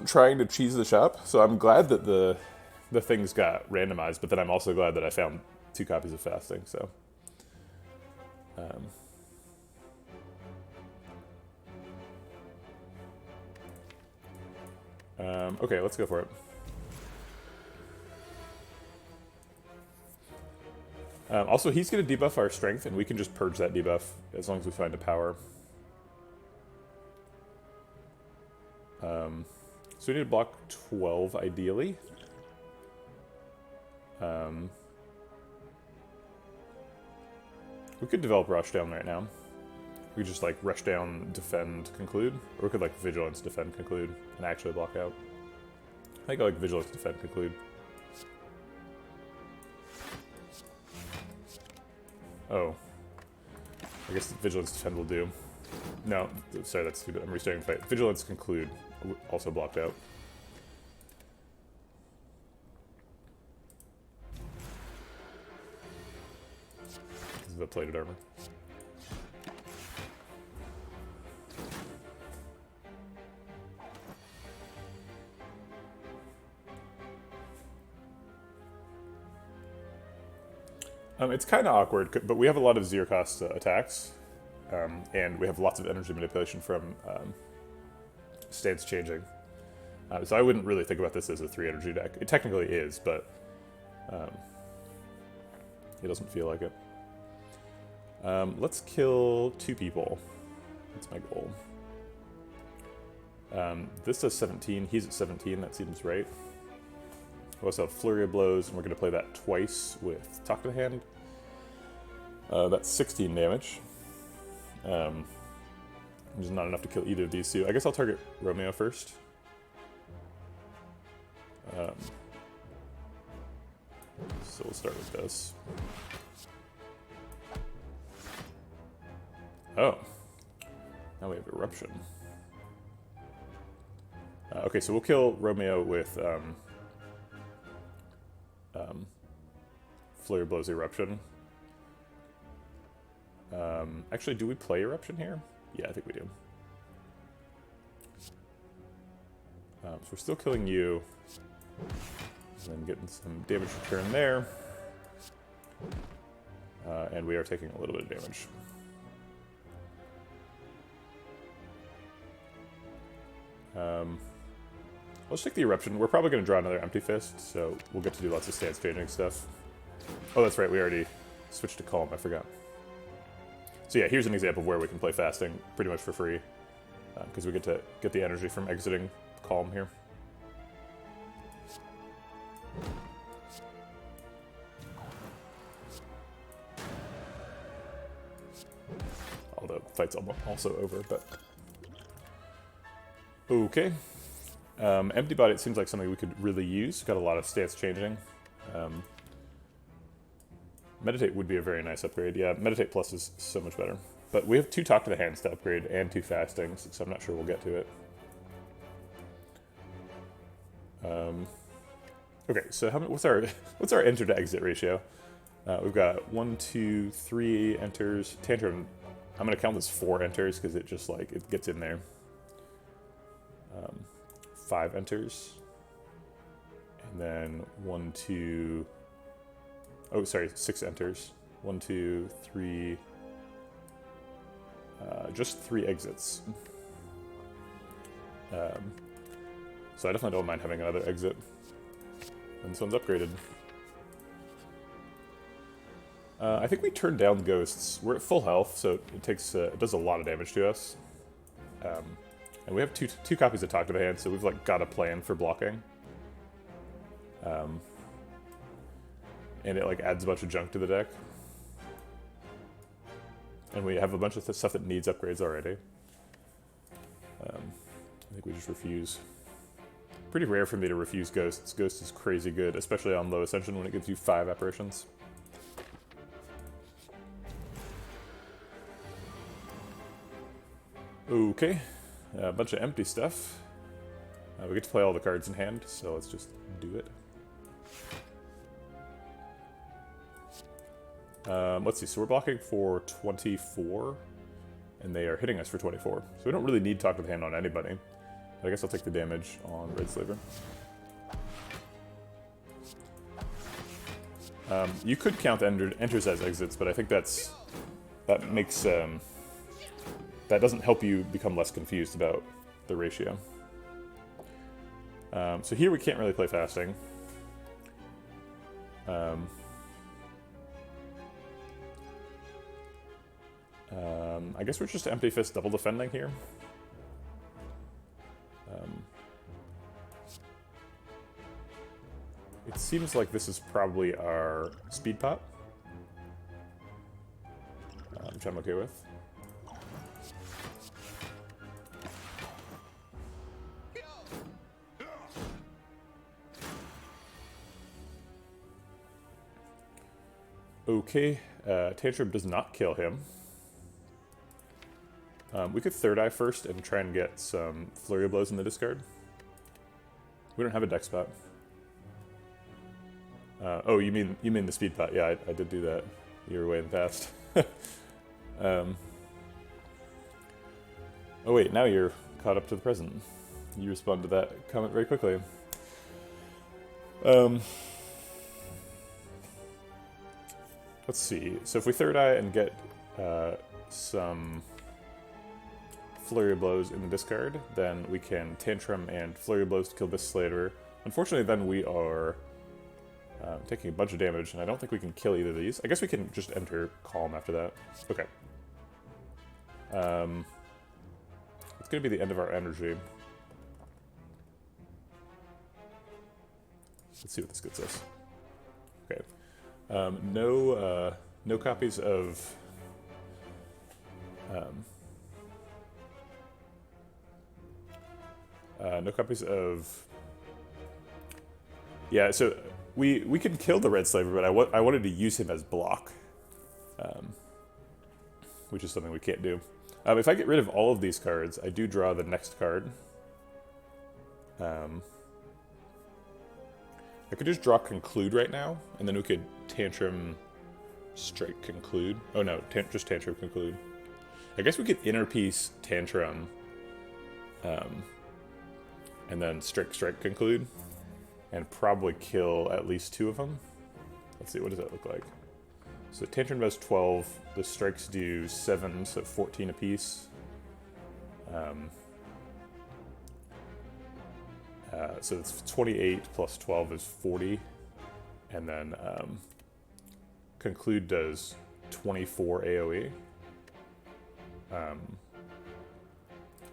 trying to cheese the shop, so I'm glad that the things got randomized, but then I'm also glad that I found 2 copies of fasting, so... okay, let's go for it. Also, he's going to debuff our strength, and we can just purge that debuff as long as we find a power. So we need to block 12, ideally. We could develop Rush Down right now. We could just, like, Rush Down, Defend, Conclude. Or we could, like, Vigilance, Defend, Conclude, and actually block out. I think I like Vigilance, Defend, Conclude. Oh. I guess Vigilance, Defend will do. No, sorry, that's stupid. I'm restarting the fight. Vigilance, Conclude, also blocked out. This is the plated armor. It's kind of awkward, but we have a lot of zero-cost attacks, and we have lots of energy manipulation from stance changing. So I wouldn't really think about this as a 3-energy deck. It technically is, but it doesn't feel like it. Let's kill 2 people. That's my goal. This does 17. He's at 17. That seems right. We also have Flurry of Blows, and we're going to play that twice with Talk to the Hand. That's 16 damage. Which is not enough to kill either of these 2. I guess I'll target Romeo first. So we'll start with this. Oh. Now we have Eruption. Okay, so we'll kill Romeo with... Flurry Blows Eruption. Actually, do we play Eruption here? Yeah, I think we do. So we're still killing you. And then getting some damage return there. And we are taking a little bit of damage. Let's take the Eruption. We're probably going to draw another Empty Fist, so we'll get to do lots of stance changing stuff. Oh, that's right, we already switched to Calm, I forgot. So yeah, here's an example of where we can play Fasting pretty much for free, because we get to get the energy from exiting Calm here. Although the fight's also over, but... Okay. Empty Body, it seems like something we could really use. Got a lot of stance changing. Meditate would be a very nice upgrade. Yeah, Meditate Plus is so much better. But we have 2 Talk to the Hands to upgrade and 2 Fastings, so I'm not sure we'll get to it. Okay, so what's our enter to exit ratio? We've got 1, 2, 3 enters. Tantrum, I'm gonna count this 4 enters because it just like it gets in there. 5 enters, and then 1, 2. Oh, sorry, 6 enters. 1, 2, 3. Just 3 exits. So I definitely don't mind having another exit. And this one's upgraded. I think we turned down Ghosts. We're at full health, so it takes it does a lot of damage to us. And we have two copies of Talk to the Hand, so we've like got a plan for blocking. And it like adds a bunch of junk to the deck. And we have a bunch of stuff that needs upgrades already. I think we just refuse. Pretty rare for me to refuse Ghosts. Ghost is crazy good, especially on low Ascension when it gives you 5 apparitions. Okay, a bunch of empty stuff. We get to play all the cards in hand, so let's just do it. Let's see, so we're blocking for 24, and they are hitting us for 24. So we don't really need Talk with Hand on anybody. But I guess I'll take the damage on Red Slaver. You could count enters as exits, but I think that makes that doesn't help you become less confused about the ratio. So here we can't really play fasting. I guess we're just empty fist double defending here. It seems like this is probably our speed pot, which I'm okay with. Okay, Tantrum does not kill him. We could Third Eye first and try and get some Flurry of Blows in the discard. We don't have a deck spot. Oh, you mean the speed pot? Yeah, I did do that. You were way in the past. Oh wait, now you're caught up to the present. You respond to that comment very quickly. Let's see. So if we Third Eye and get some Flurry of Blows in the discard, then we can Tantrum and Flurry of Blows to kill this Slaver. Unfortunately, then we are taking a bunch of damage, and I don't think we can kill either of these. I guess we can just enter Calm after that. Okay. It's going to be the end of our energy. Let's see what this gets us. Okay. No copies of... no copies of... Yeah, so we can kill the Red Slaver, but I wanted to use him as block. Which is something we can't do. If I get rid of all of these cards, I do draw the next card. I could just draw Conclude right now, and then we could Tantrum, Strike, Conclude. Oh no, just Tantrum, Conclude. I guess we could Inner Piece, Tantrum, and then Strike, Conclude, and probably kill at least 2 of them. Let's see, what does that look like? So Tantrum does 12, the Strikes do 7, so 14 apiece. So it's 28 plus 12 is 40, and then Conclude does 24 AoE.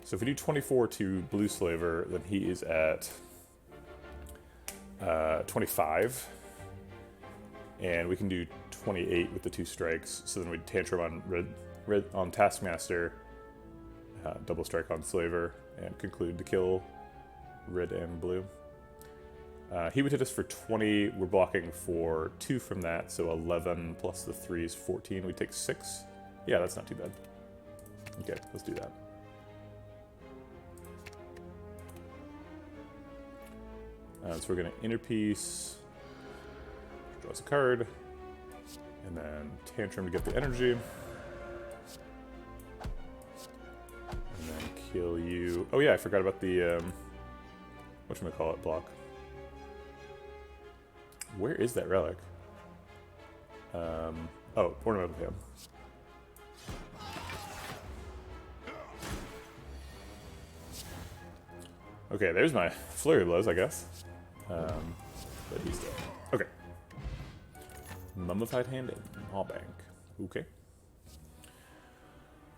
So if we do 24 to Blue Slaver, then he is at 25, and we can do 28 with the 2 strikes. So then we Tantrum on on Taskmaster, double strike on Slaver, and Conclude to kill Red and Blue. He would hit us for 20. We're blocking for 2 from that, so 11 plus the 3 is 14. We take 6. Yeah, that's not too bad. Okay, let's do that. So we're going to Inner Piece, draws a card, and then Tantrum to get the energy. And then kill you. Oh yeah, I forgot about the, whatchamacallit block. Where is that relic? Oh, Ornamental Ham. Okay, there's my Flurry Blows, I guess. But he's dead. Okay. Mummified Hand and Maw Bank. Okay.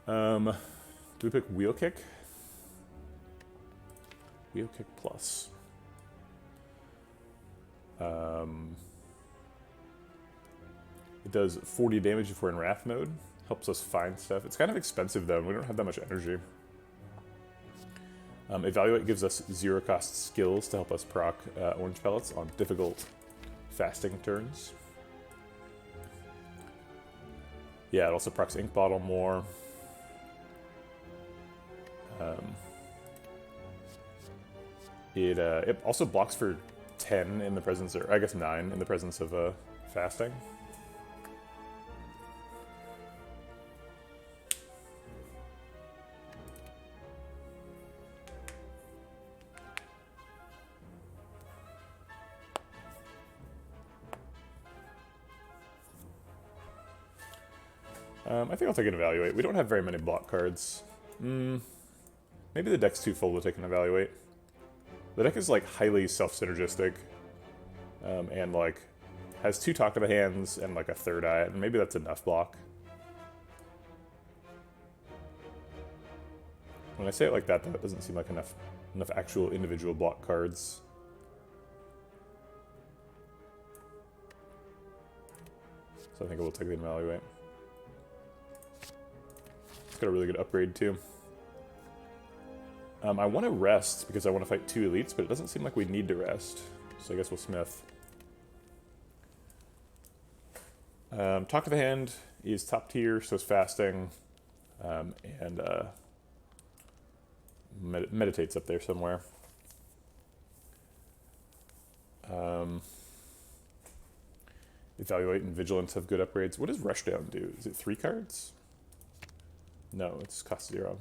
Do we pick Wheel Kick? Wheel Kick Plus. It does 40 damage if we're in Wrath mode. Helps us find stuff. It's kind of expensive though, and we don't have that much energy. Evaluate gives us 0-cost skills to help us proc orange pellets on difficult fasting turns. Yeah, it also procs Ink Bottle more. It also blocks for 10 in the presence, or I guess 9 in the presence of fasting. I think I'll take an evaluate. We don't have very many block cards. Maybe the deck's too full to take an evaluate. The deck is like highly self-synergistic, and like has 2 talk to the hands and like a 3rd eye, and maybe that's enough block. When I say it like that, though, it doesn't seem like enough actual individual block cards. So I think I will take the evaluate. It's got a really good upgrade too. I want to rest because I want to fight 2 elites, but it doesn't seem like we need to rest. So I guess we'll smith. Talk to the hand is top tier, so it's fasting, and meditates up there somewhere. Evaluate and vigilance have good upgrades. What does rushdown do? Is it 3 cards? No, it's cost 0.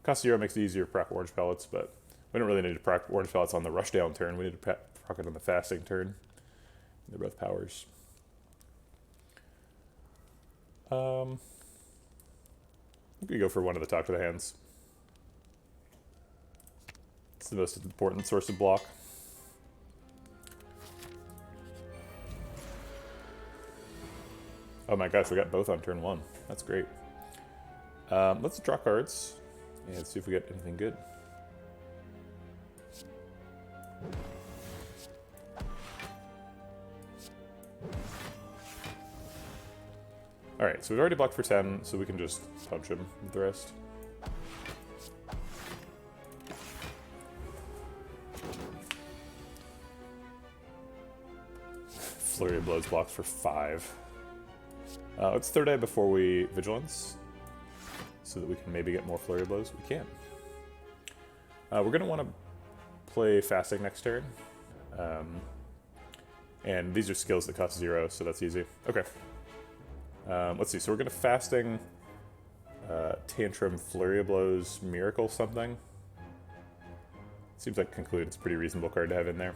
Cost 0 makes it easier to proc orange pellets, but we don't really need to proc orange pellets on the rushdown turn. We need to proc it on the fasting turn. They're both powers. I'm gonna go for one of the talk to the hands. It's the most important source of block. Oh my gosh, we got both on turn 1. That's great. Let's draw cards and see if we get anything good. Alright, so we've already blocked for 10, so we can just punch him with the rest. Flurry of Blows blocks for 5. Let's 3rd eye before we vigilance, so that we can maybe get more Flurry of Blows. We can. We're going to want to play fasting next turn. And these are skills that cost 0, so that's easy. Okay. Let's see, so we're going to fasting, tantrum, Flurry of Blows, miracle something. Seems like conclude it's a pretty reasonable card to have in there.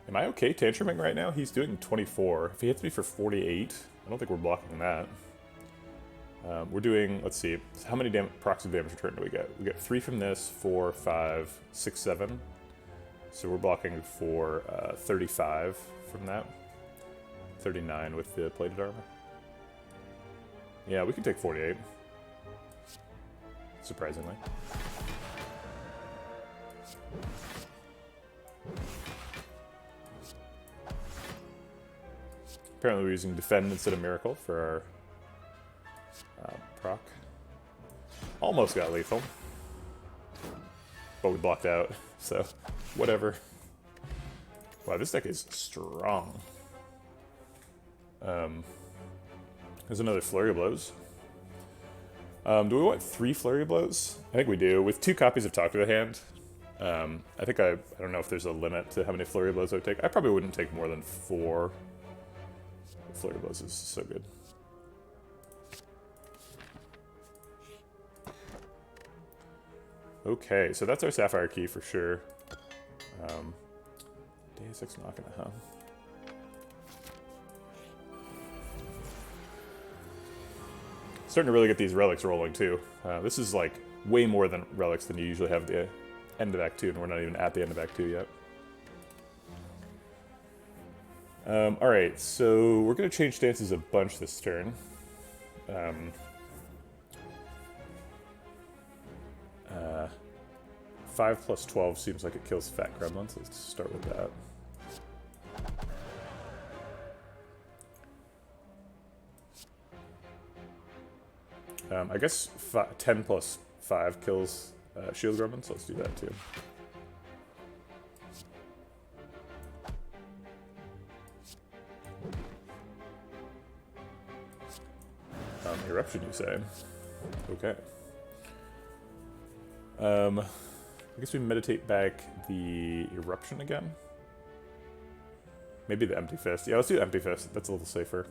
Am I okay tantruming right now? He's doing 24. If he hits me for 48, I don't think we're blocking that. We're doing, let's see, how many procs of damage return do we get? We get 3 from this, 4, 5, 6, 7. So we're blocking for 35 from that. 39 with the plated armor. Yeah, we can take 48. Surprisingly. Apparently we're using Defend instead of Miracle for our proc. Almost got lethal. But we blocked out, so whatever. Wow, this deck is strong. There's another Flurry of Blows. Do we want 3 Flurry of Blows? I think we do. With 2 copies of Talk to the Hand. I think I don't know if there's a limit to how many Flurry of Blows I would take. I probably wouldn't take more than 4. Flurry of Blows is so good. Okay, so that's our Sapphire Key for sure. Deus Ex Machina, huh? Starting to really get these relics rolling too. This is like way more than relics than you usually have at the end of Act 2, and we're not even at the end of Act 2 yet. Alright, so we're going to change stances a bunch this turn. 5 plus 12 seems like it kills fat gremlins. Let's start with that. I guess 10 plus 5 kills shield grumman, so let's do that too. Eruption, you say? Okay. I guess we meditate back the eruption again. Maybe the empty fist. Yeah, let's do empty fist. That's a little safer.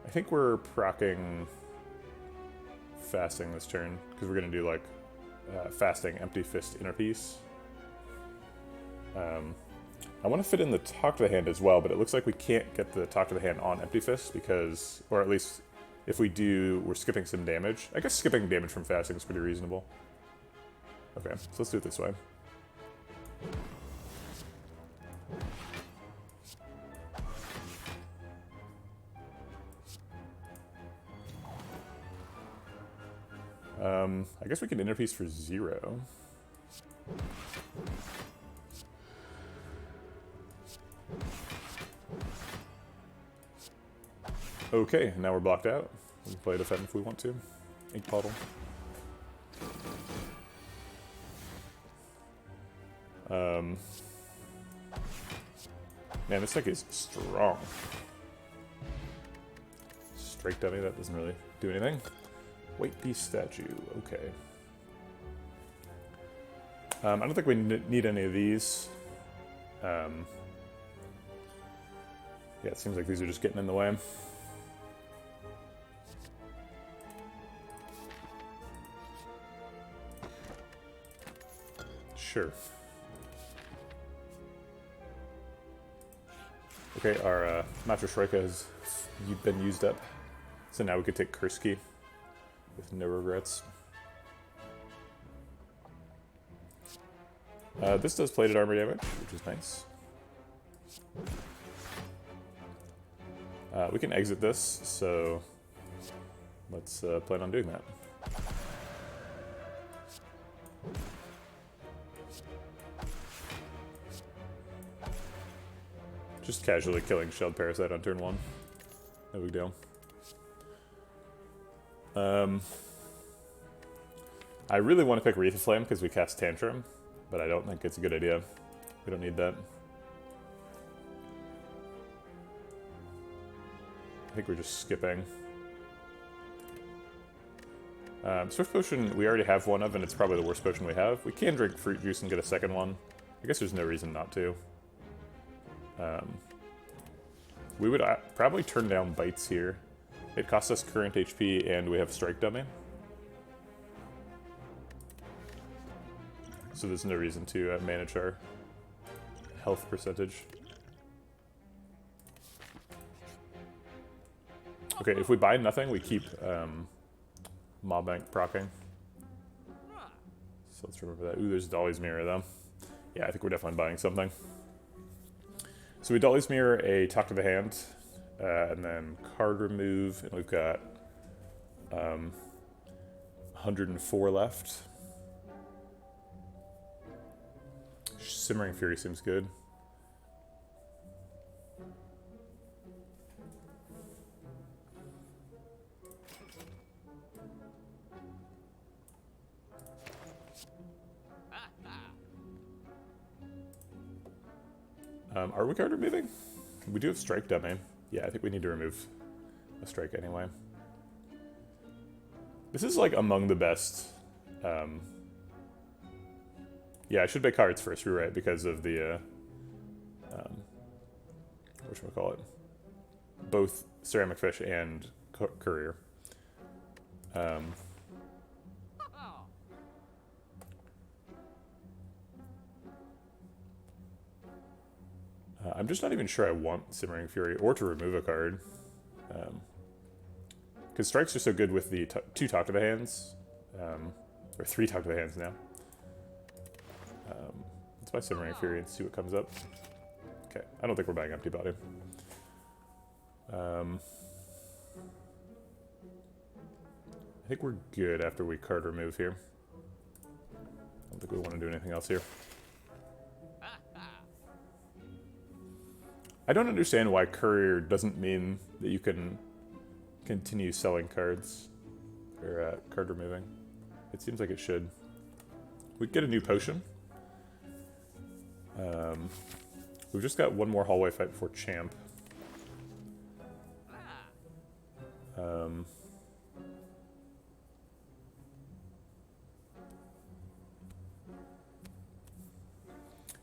I think we're proccing fasting this turn because we're gonna do like fasting empty fist inner piece. I want to fit in the talk to the hand as well, but it looks like we can't get the talk to the hand on empty fist because, or at least if we do, we're skipping some damage. I guess skipping damage from fasting is pretty reasonable. Okay, so let's do it this way. I guess we can inner piece for 0. Okay, now we're blocked out. We can play defend if we want to. Ink bottle. Man, this deck is strong. Strike dummy, that doesn't really do anything. White beast statue, okay. I don't think we need any of these. Yeah, it seems like these are just getting in the way. Sure. Okay, our Master Shrika has been used up, so now we could take Kurski with no regrets. This does plated armor damage, which is nice. We can exit this, so let's plan on doing that. Just casually killing Shelled Parasite on turn 1. No big deal. I really want to pick Wreath of Flame because we cast Tantrum, but I don't think it's a good idea. We don't need that. I think we're just skipping. Swift Potion, we already have one of, and it's probably the worst potion we have. We can drink Fruit Juice and get a second one. I guess there's no reason not to. We would probably turn down Bites here. It costs us current HP, and we have Strike Dummy. So there's no reason to manage our health percentage. Okay, if we buy nothing, we keep Mob Bank proccing. So let's remember that. Ooh, there's Dolly's Mirror, though. Yeah, I think we're definitely buying something. So we Dolly's Mirror a Talk to the Hand, and then card remove, and we've got 104 left. Simmering Fury seems good. Are we card removing? We do have Strike Dummy. Yeah, I think we need to remove a strike anyway. This is like among the best. Yeah, I should make cards first, you're right, because of the, whatchamacallit, both Ceramic Fish and Courier. I'm just not even sure I want Simmering Fury or to remove a card. Because strikes are so good with the 2 Talk to the Hands, or 3 Talk to the Hands now. Let's buy Simmering Fury and see what comes up. Okay, I don't think we're buying Empty Body. I think we're good after we card remove here. I don't think we want to do anything else here. I don't understand why courier doesn't mean that you can continue selling cards, or card removing. It seems like it should. We get a new potion. We've just got one more hallway fight before champ.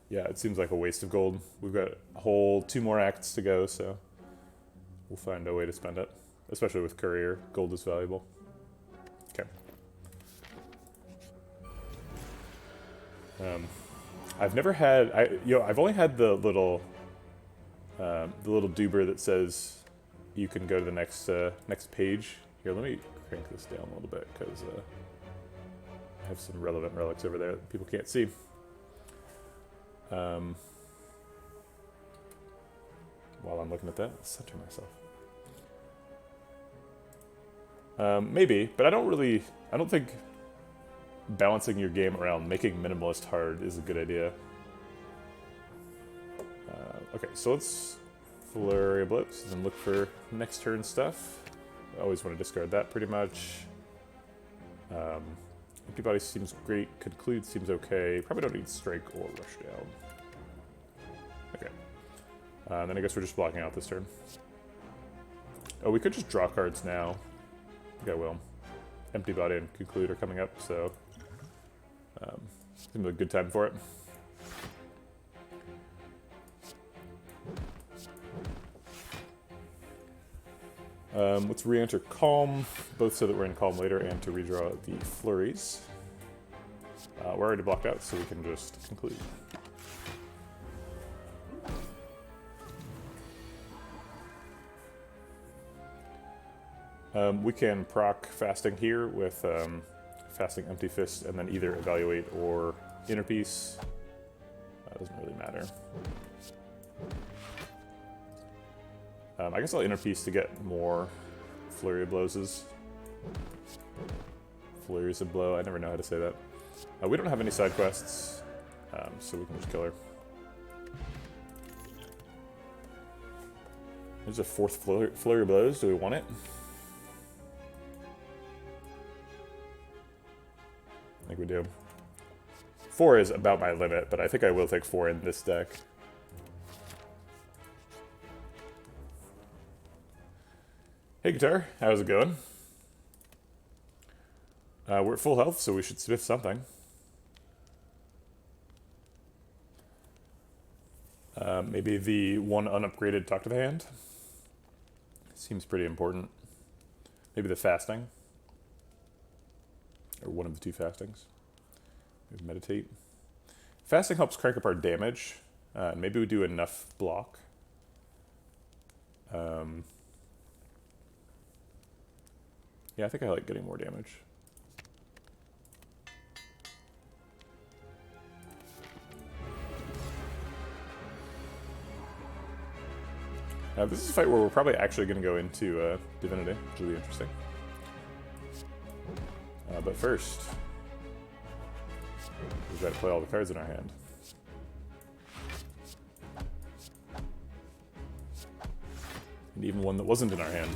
Yeah, it seems like a waste of gold. We've got a whole 2 more acts to go, so we'll find a way to spend it. Especially with courier, gold is valuable. Okay. I've never had, I've only had the little doober that says you can go to the next page. Here, let me crank this down a little bit because I have some relevant relics over there that people can't see. While I'm looking at that, I'll center myself. Maybe, but I don't think balancing your game around making minimalist hard is a good idea. Okay, so let's flurry of blips and then look for next turn stuff. I always want to discard that pretty much. Empty body seems great. Conclude seems okay. Probably don't need strike or rush down. Okay. Then I guess we're just blocking out this turn. Oh, we could just draw cards now. I think I will. Empty body and conclude are coming up, so seems like a good time for it. Let's re-enter Calm, both so that we're in Calm later and to redraw the flurries. We're already blocked out, so we can just conclude. We can proc fasting here with fasting empty fist and then either evaluate or inner piece. Doesn't really matter. I guess I'll inner piece to get more flurry of blowses. Flurries of blow, I never know how to say that. We don't have any side quests, so we can just kill her. There's a 4th flurry of blows, do we want it? I think we do. 4 is about my limit, but I think I will take 4 in this deck. Hey Guitar, how's it going? We're at full health, so we should smith something. Maybe the 1 unupgraded Talk to the Hand. Seems pretty important. Maybe the fasting. Or one of the 2 fastings. Maybe meditate. Fasting helps crank up our damage. Maybe we do enough block. Yeah, I think I like getting more damage. This is a fight where we're probably actually going to go into Divinity, which will be interesting. But first, we've got to play all the cards in our hand. And even one that wasn't in our hand.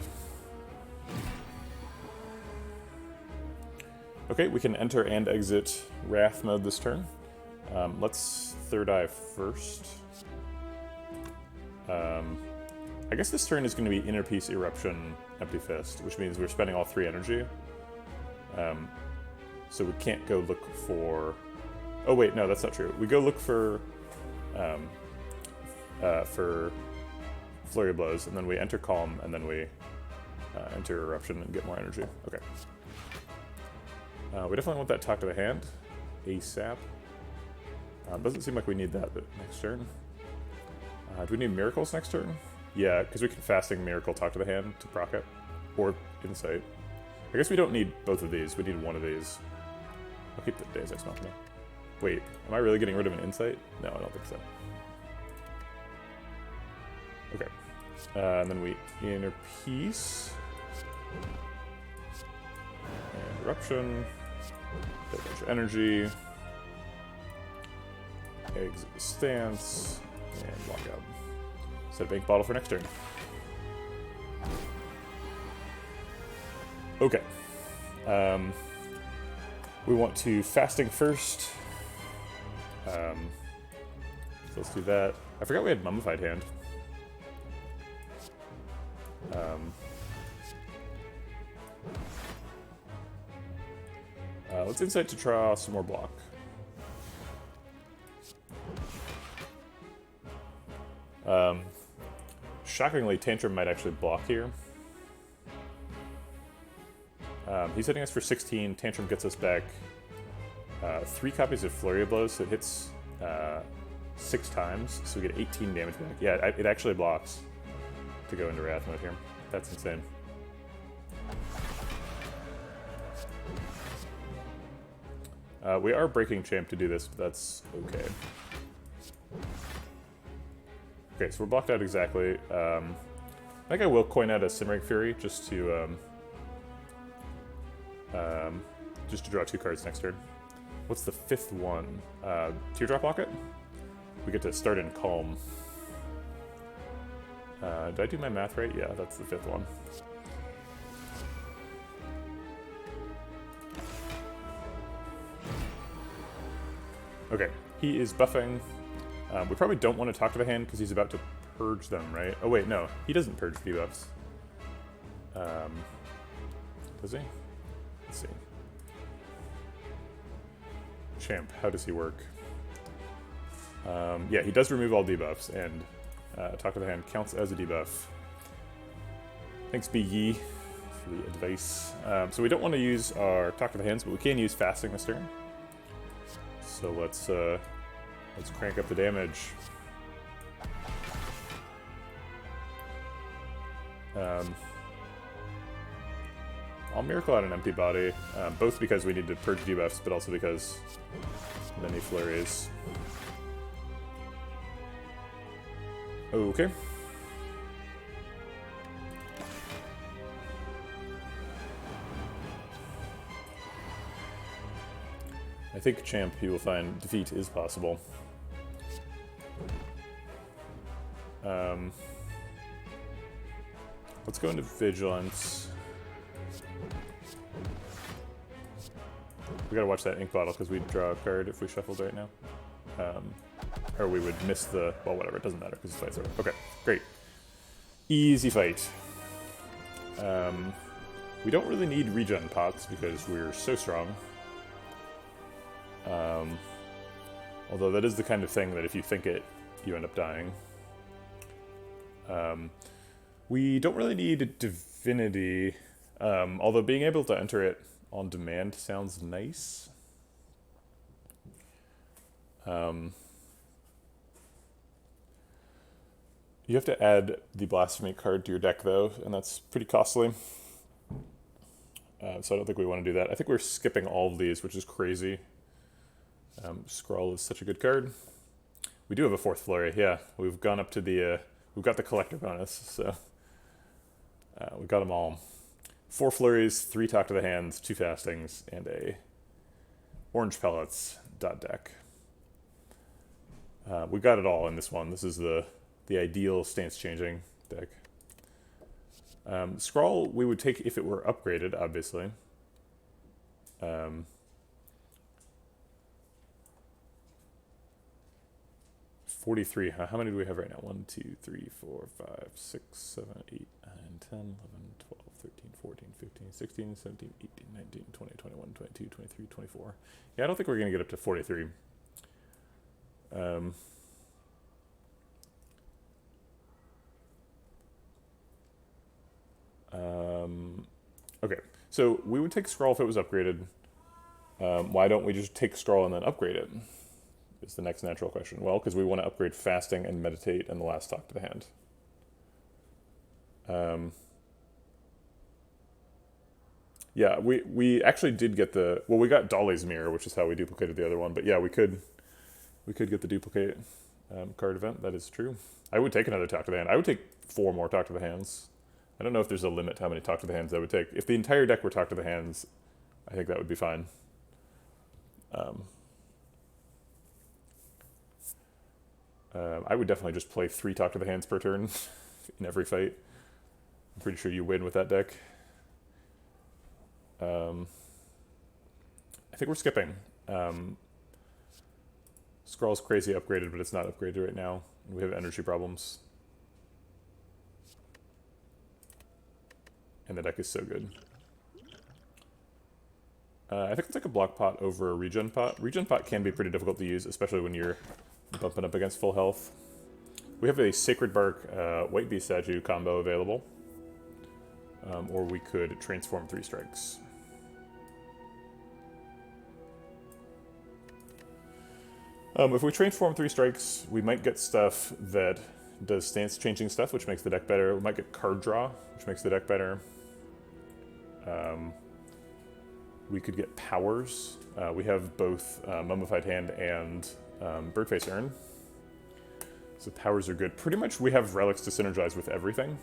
Okay, we can enter and exit Wrath mode this turn. Let's Third Eye first. I guess this turn is going to be Inner Peace, Eruption, Empty Fist, which means we're spending all 3 energy. So we can't go look for... Oh wait, no, that's not true. We go look for Flurry of Blows, and then we enter Calm, and then we enter Eruption and get more energy. Okay. We definitely want that Talk to the Hand, ASAP. Doesn't seem like we need that next turn. Do we need Miracles next turn? Yeah, because we can Fasting Miracle Talk to the Hand to proc it. Or Insight. I guess we don't need both of these, we need one of these. I'll keep the Deus Ex Machina. Wait, am I really getting rid of an Insight? No, I don't think so. Okay. And then we Inner Peace. And Eruption. Get a bunch of energy. Exit the stance. And walk out. Set a bank bottle for next turn. Okay. We want to fasting first. So let's do that. I forgot we had mummified hand. Let's insight to draw some more block. Shockingly, Tantrum might actually block here. He's hitting us for 16. Tantrum gets us back 3 copies of Flurry of Blows, so it hits 6 times, so we get 18 damage back. Yeah, it actually blocks to go into Wrath mode here. That's insane. We are breaking Champ to do this, but that's okay. Okay, so we're blocked out exactly. I think I will coin out a Simmering Fury just to draw 2 cards next turn. What's the 5th one? Teardrop Locket? We get to start in Calm. Did I do my math right? Yeah, that's the 5th one. Okay, he is buffing. We probably don't want to talk to the hand because he's about to purge them, right? Oh wait, no, he doesn't purge debuffs. Does he? Let's see. Champ, how does he work? Yeah, he does remove all debuffs, and talk to the hand counts as a debuff. Thanks, Be Ye, for the advice. So we don't want to use our talk to the hands, but we can use fasting this turn. So let's crank up the damage. I'll Miracle out an empty body, both because we need to purge debuffs, but also because many flurries. Okay. I think Champ, he will find defeat is possible. Let's go into Vigilance. We gotta watch that ink bottle because we'd draw a card if we shuffled right now. Or we would miss the... well, whatever, it doesn't matter because it's fight's over. Okay, great. Easy fight. We don't really need regen pots because we're so strong. Although that is the kind of thing that if you think it, you end up dying. We don't really need Divinity, although being able to enter it on demand sounds nice. You have to add the Blasphemy card to your deck, though, and that's pretty costly. So I don't think we want to do that. I think we're skipping all of these, which is crazy. Scrawl is such a good card. We do have a 4th Flurry, yeah. We've gone up to the... we've got the Collector bonus, so... we've got them all. 4 Flurries, 3 Talk to the Hands, 2 Fastings, and a Orange Pellets dot deck. We got it all in this one. This is the ideal stance-changing deck. Scrawl we would take if it were upgraded, obviously. 43, huh? How many do we have right now? 1, 2, 3, 4, 5, 6, 7, 8, 9, 10, 11, 12, 13, 14, 15, 16, 17, 18, 19, 20, 21, 22, 23, 24. Yeah, I don't think we're going to get up to 43. Okay, so we would take Scrawl if it was upgraded. Why don't we just take Scrawl and then upgrade it? Is the next natural question. Well, because we want to upgrade Fasting and Meditate and the last Talk to the Hand. Yeah, we actually did get the... well, we got Dolly's Mirror, which is how we duplicated the other one. But yeah, we could get the duplicate card event. That is true. I would take another Talk to the Hand. I would take 4 more Talk to the Hands. I don't know if there's a limit to how many Talk to the Hands I would take. If the entire deck were Talk to the Hands, I think that would be fine. I would definitely just play 3 Talk to the Hands per turn in every fight. I'm pretty sure you win with that deck. I think we're skipping. Scrawl's crazy upgraded, but it's not upgraded right now. We have energy problems. And the deck is so good. I think it's like a block pot over a regen pot. Regen pot can be pretty difficult to use, especially when you're bumping up against full health. We have a Sacred Bark White Beast statue combo available. Or we could transform 3 strikes. If we transform 3 strikes, we might get stuff that does stance changing stuff, which makes the deck better. We might get card draw, which makes the deck better. We could get powers. We have both Mummified Hand and Birdface Urn. So powers are good. Pretty much we have relics to synergize with everything.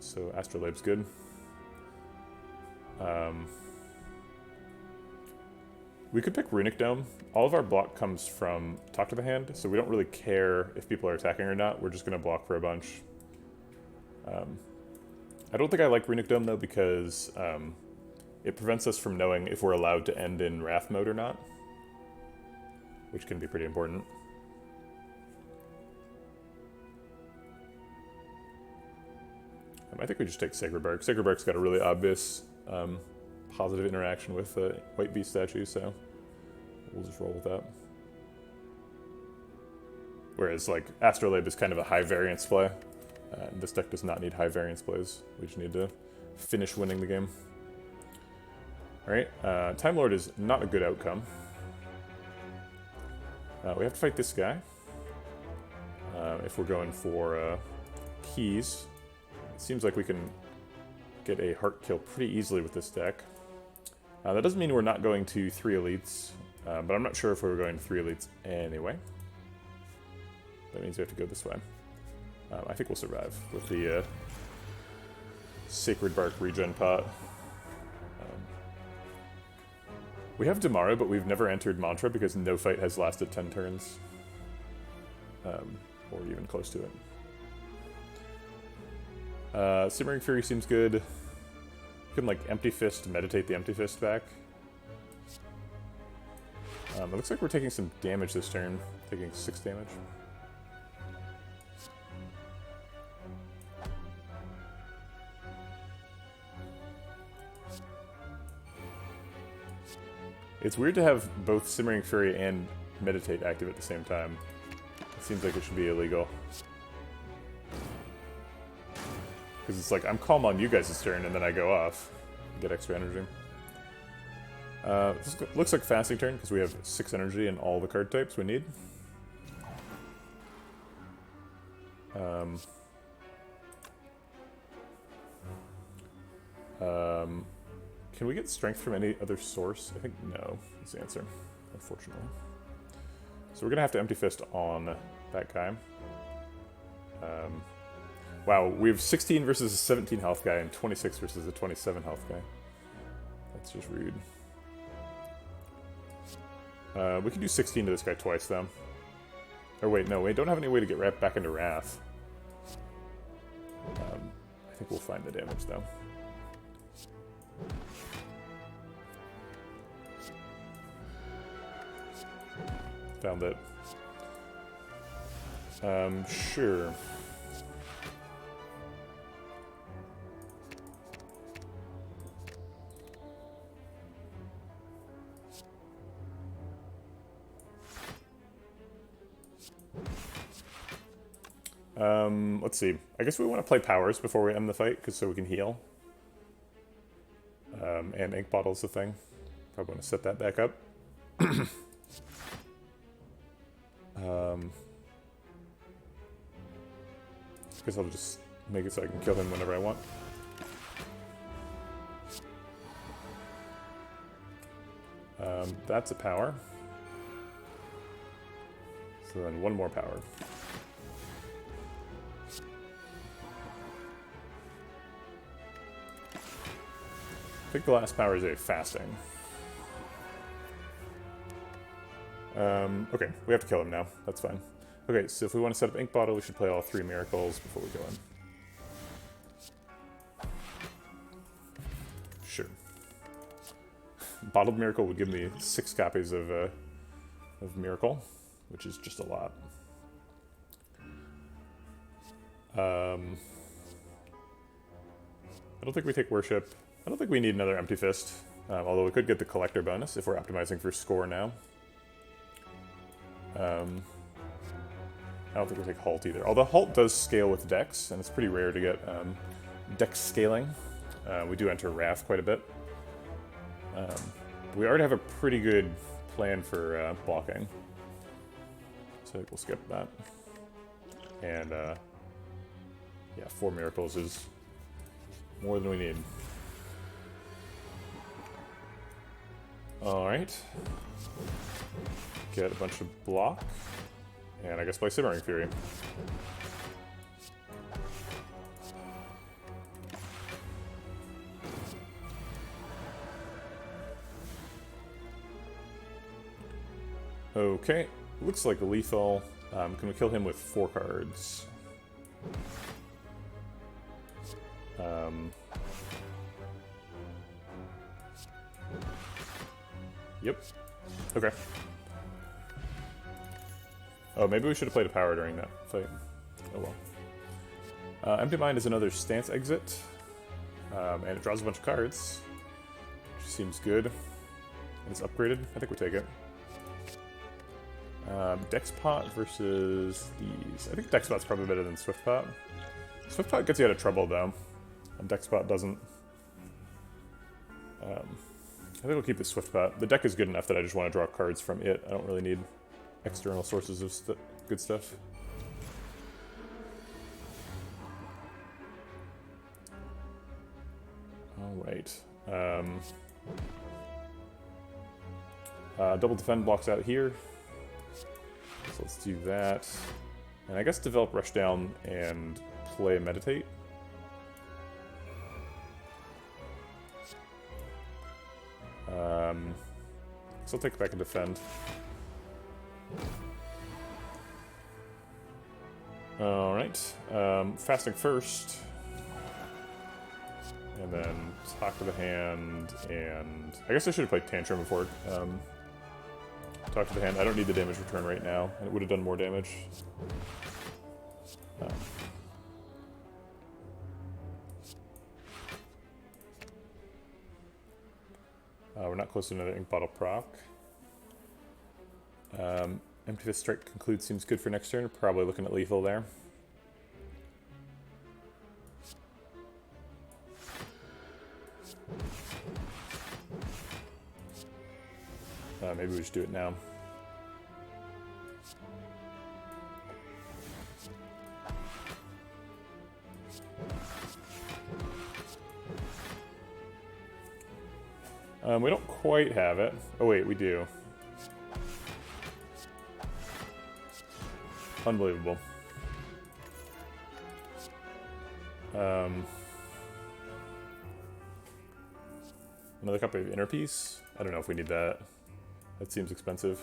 So Astrolabe's good. We could pick Runic Dome. All of our block comes from Talk to the Hand, so we don't really care if people are attacking or not. We're just going to block for a bunch. I don't think I like Runic Dome, though, because it prevents us from knowing if we're allowed to end in Wrath mode or not, which can be pretty important. I think we just take Sacred Bark. Sacred Bark's got a really obvious positive interaction with the White Beast statue, so we'll just roll with that. Whereas, like, Astrolabe is kind of a high variance play. This deck does not need high variance plays. We just need to finish winning the game. Alright, Time Lord is not a good outcome. We have to fight this guy. If we're going for keys. It seems like we can get a heart kill pretty easily with this deck. That doesn't mean we're not going to 3 elites, but I'm not sure if we're going to 3 elites anyway. That means we have to go this way. I think we'll survive with the Sacred Bark regen pot. We have Damaro, but we've never entered Mantra because no fight has lasted 10 turns. Or even close to it. Simmering Fury seems good. You can, like, Empty Fist, meditate the Empty Fist back. It looks like we're taking some damage this turn. Taking 6 damage. It's weird to have both Simmering Fury and Meditate active at the same time. It seems like it should be illegal. Because it's like, I'm calm on you guys' turn, and then I go off. Get extra energy. This looks like fasting turn, because we have 6 energy in all the card types we need. Can we get strength from any other source? I think no, is the answer, unfortunately. So we're going to have to Empty Fist on that guy. Wow, we have 16 versus a 17 health guy and 26 versus a 27 health guy. That's just rude. We can do 16 to this guy twice, though. Or wait, no, we don't have any way to get back into Wrath. I think we'll find the damage, though. Found it. Sure. Let's see. I guess we want to play powers before we end the fight, so we can heal. And ink bottle's the thing. Probably want to set that back up. Guess I'll just make it so I can kill him whenever I want. That's a power. So then one more power. I think the last power is a fasting. Okay, we have to kill him now. That's fine. Okay, so if we want to set up Ink Bottle, we should play all 3 miracles before we go in. Sure. Bottled Miracle would give me 6 copies of Miracle, which is just a lot. I don't think we take Worship. I don't think we need another Empty Fist, although we could get the Collector bonus if we're optimizing for score now. I don't think we take Halt either. Although Halt does scale with Dex, and it's pretty rare to get Dex scaling. We do enter Wrath quite a bit. We already have a pretty good plan for blocking. So I think we'll skip that. And yeah, 4 miracles is more than we need. Alright. Get a bunch of block. And I guess play Simmering Fury. Okay, looks like lethal. Can we kill him with 4 cards? Yep. Okay. Oh, maybe we should have played a power during that fight. Oh well. Empty Mind is another stance exit. And it draws a bunch of cards. Which seems good. And it's upgraded. I think we take it. Dex Pot versus these. I think Dex Pot's probably better than Swift Pot. Swift Pot gets you out of trouble though. And Dex Pot doesn't. I think we'll keep the Swift Pot. The deck is good enough that I just want to draw cards from it. I don't really need external sources of good stuff. Alright. Double Defend blocks out here. So let's do that. And I guess develop Rushdown and play Meditate. So I'll take it back and defend. Alright. Fasting first. And then talk to the hand, and I guess I should have played Tantrum before. Talk to the hand. I don't need the damage return right now, and it would have done more damage. We're not close to another Ink Bottle proc. Empty Fist Strike Conclude seems good for next turn. Probably looking at lethal there. Maybe we just do it now. We don't quite have it. Oh wait, we do. Unbelievable. Another copy of Inner Peace? I don't know if we need that. That seems expensive.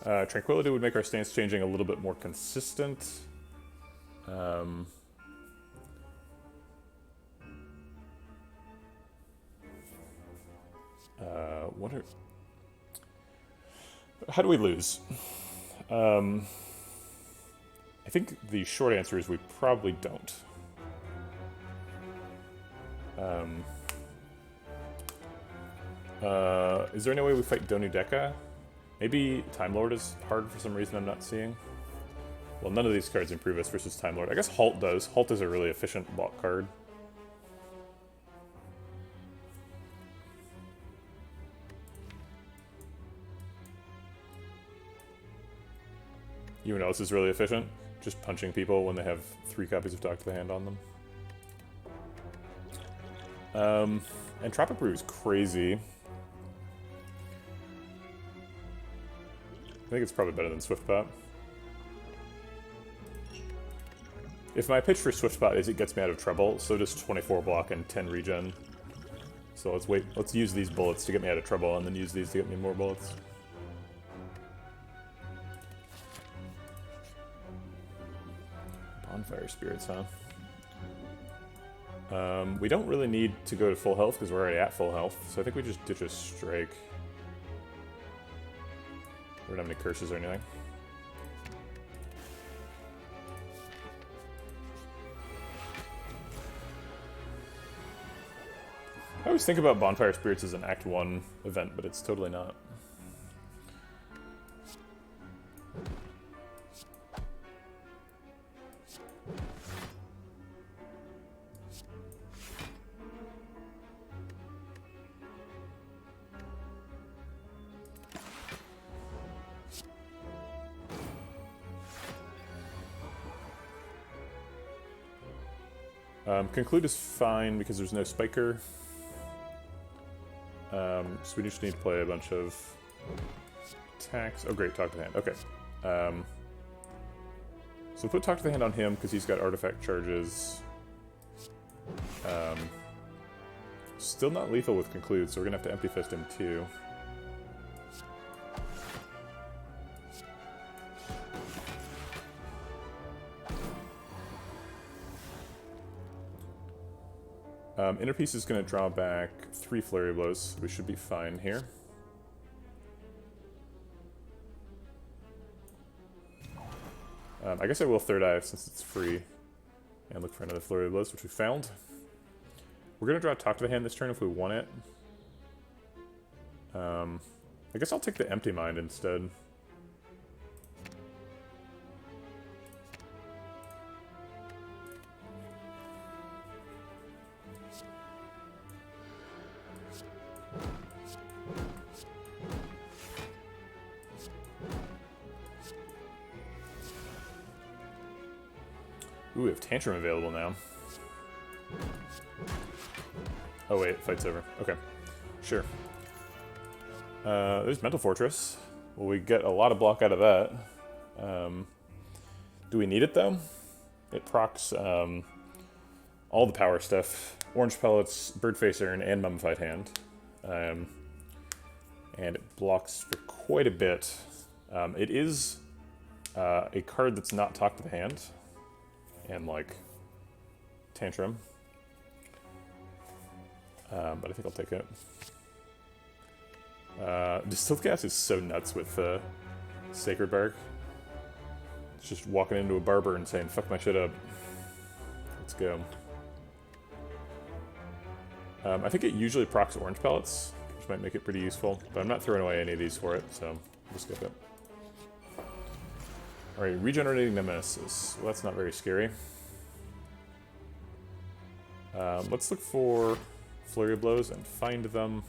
Tranquility would make our stance changing a little bit more consistent. How do we lose? I think the short answer is we probably don't. Is there any way we fight Donu Deka? Maybe Time Lord is hard for some reason I'm not seeing. Well, none of these cards improve us versus Time Lord. I guess Halt does. Halt is a really efficient block card. You know this is really efficient? Just punching people when they have 3 copies of Talk to the Hand on them. Entropic Brew is crazy. I think it's probably better than Swiftbot. If my pitch for Swiftbot is it gets me out of trouble, so does 24 block and 10 regen. So So let's wait. Let's use these bullets to get me out of trouble, and then use these to get me more bullets. Bonfire spirits, huh? We don't really need to go to full health because we're already at full health, so I think we just ditch a strike. We don't have any curses or anything. I always think about Bonfire Spirits as an Act 1 event, but it's totally not. Conclude is fine because there's no spiker. So we just need to play a bunch of attacks. Oh great, Talk to the Hand. Okay. So we'll put Talk to the Hand on him because he's got artifact charges. Still not lethal with Conclude, so we're going to have to Empty Fist him too. Inner Piece is going to draw back 3 Flurry Blows, so we should be fine here. I guess I will Third Eye since it's free, and look for another Flurry Blows, which we found. We're going to draw Talk to the Hand this turn if we want it. I guess I'll take the Empty Mind instead. Ooh, we have Tantrum available now. Oh wait, fight's over. Okay, sure. There's Mental Fortress. Well, we get a lot of block out of that. Do we need it though? It procs all the power stuff. Orange Pellets, Birdface Urn, and Mummified Hand. And it blocks for quite a bit. It is a card that's not Talk to the Hand. And like Tantrum. But I think I'll take it. Distilled Gas is so nuts with Sacred Bark. It's just walking into a barber and saying, fuck my shit up. Let's go. I think it usually procs Orange Pellets, which might make it pretty useful, but I'm not throwing away any of these for it, so we'll skip it. Alright, Regenerating Nemesis. Well, that's not very scary. Let's look for Flurry of Blows and find them.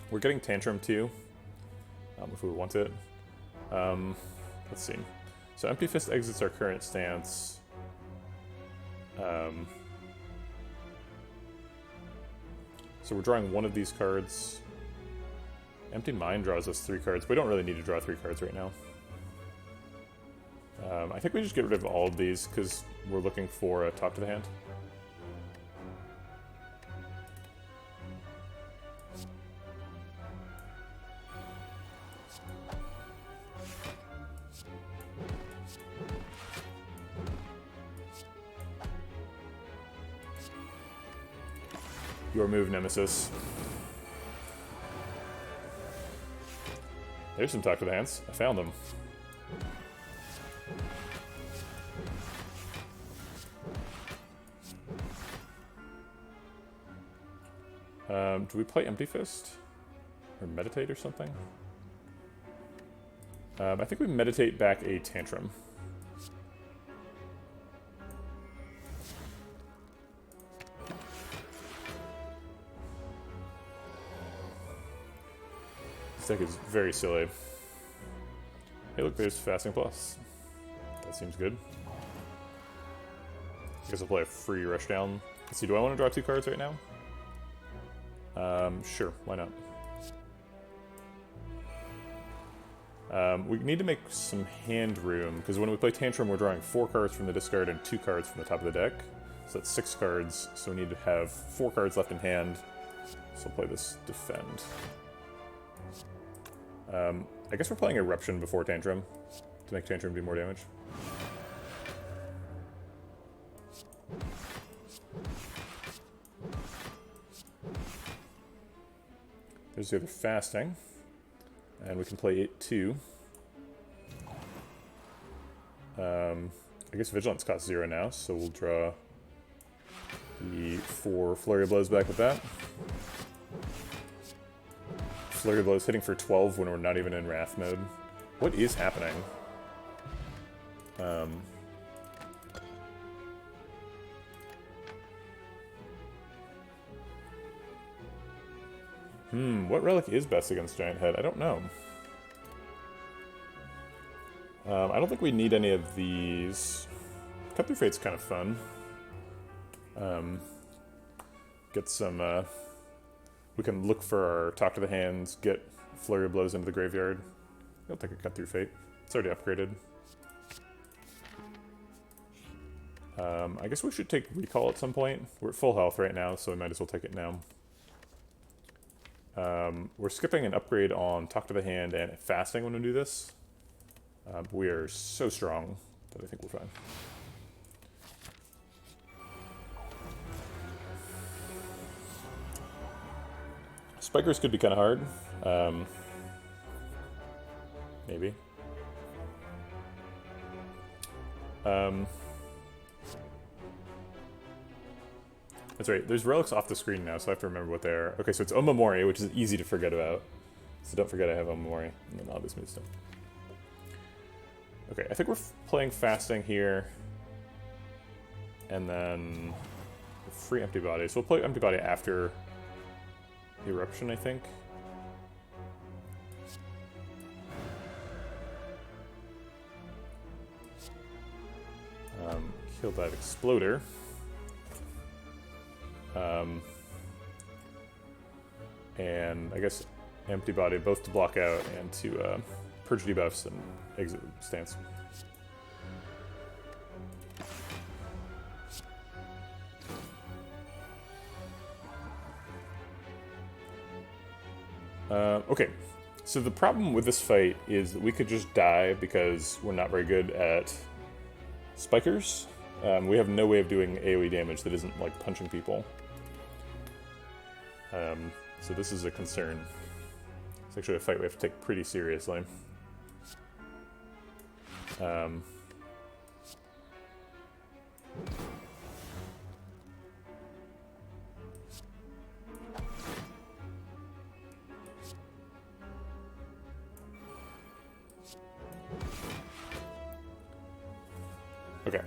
We're getting Tantrum too, if we want it. Let's see. So Empty Fist exits our current stance. So we're drawing one of these cards. Empty Mind draws us 3 cards. We don't really need to draw 3 cards right now. I think we just get rid of all of these because we're looking for a Talk to the Hand. Your move, Nemesis. There's some Talk to the Hands. I found them. Do we play Empty Fist? Or Meditate or something? I think we Meditate back a Tantrum. This deck is very silly. Hey look, there's Fasting Plus. That seems good. I guess I'll play a free Rushdown. Let's see, do I want to draw 2 cards right now? Sure, why not? We need to make some hand room, because when we play Tantrum, we're drawing 4 cards from the discard and 2 cards from the top of the deck. So that's 6 cards, so we need to have 4 cards left in hand. So we'll play this defend. I guess we're playing Eruption before Tantrum to make Tantrum do more damage. There's the other Fasting. And we can play it too. I guess Vigilance costs 0 now, so we'll draw the 4 Flurry of Blows back with that. Flurry of Blows hitting for 12 when we're not even in Wrath mode. What is happening? What relic is best against Giant Head? I don't know. I don't think we need any of these. Cut Through Fate's kind of fun. Get some, we can look for our Talk to the Hands, get Flurry of Blows into the graveyard. I'll take a Cut Through Fate. It's already upgraded. I guess we should take Recall at some point. We're at full health right now, so we might as well take it now. We're skipping an upgrade on Talk to the Hand and Fasting when we do this. We are so strong that I think we're fine. Spikers could be kind of hard. Maybe. That's right, there's relics off the screen now, so I have to remember what they are. Okay, so it's Omamori, which is easy to forget about. So don't forget I have Omamori, and then obvious move stuff. Okay, I think we're playing Fasting here. And then free Empty Body. So we'll play Empty Body after Eruption, I think. Kill that Exploder. And I guess Empty Body both to block out and to purge debuffs and exit stance. Okay, so the problem with this fight is that we could just die because we're not very good at Spikers. We have no way of doing AoE damage that isn't like punching people. So this is a concern. It's actually a fight we have to take pretty seriously. Okay.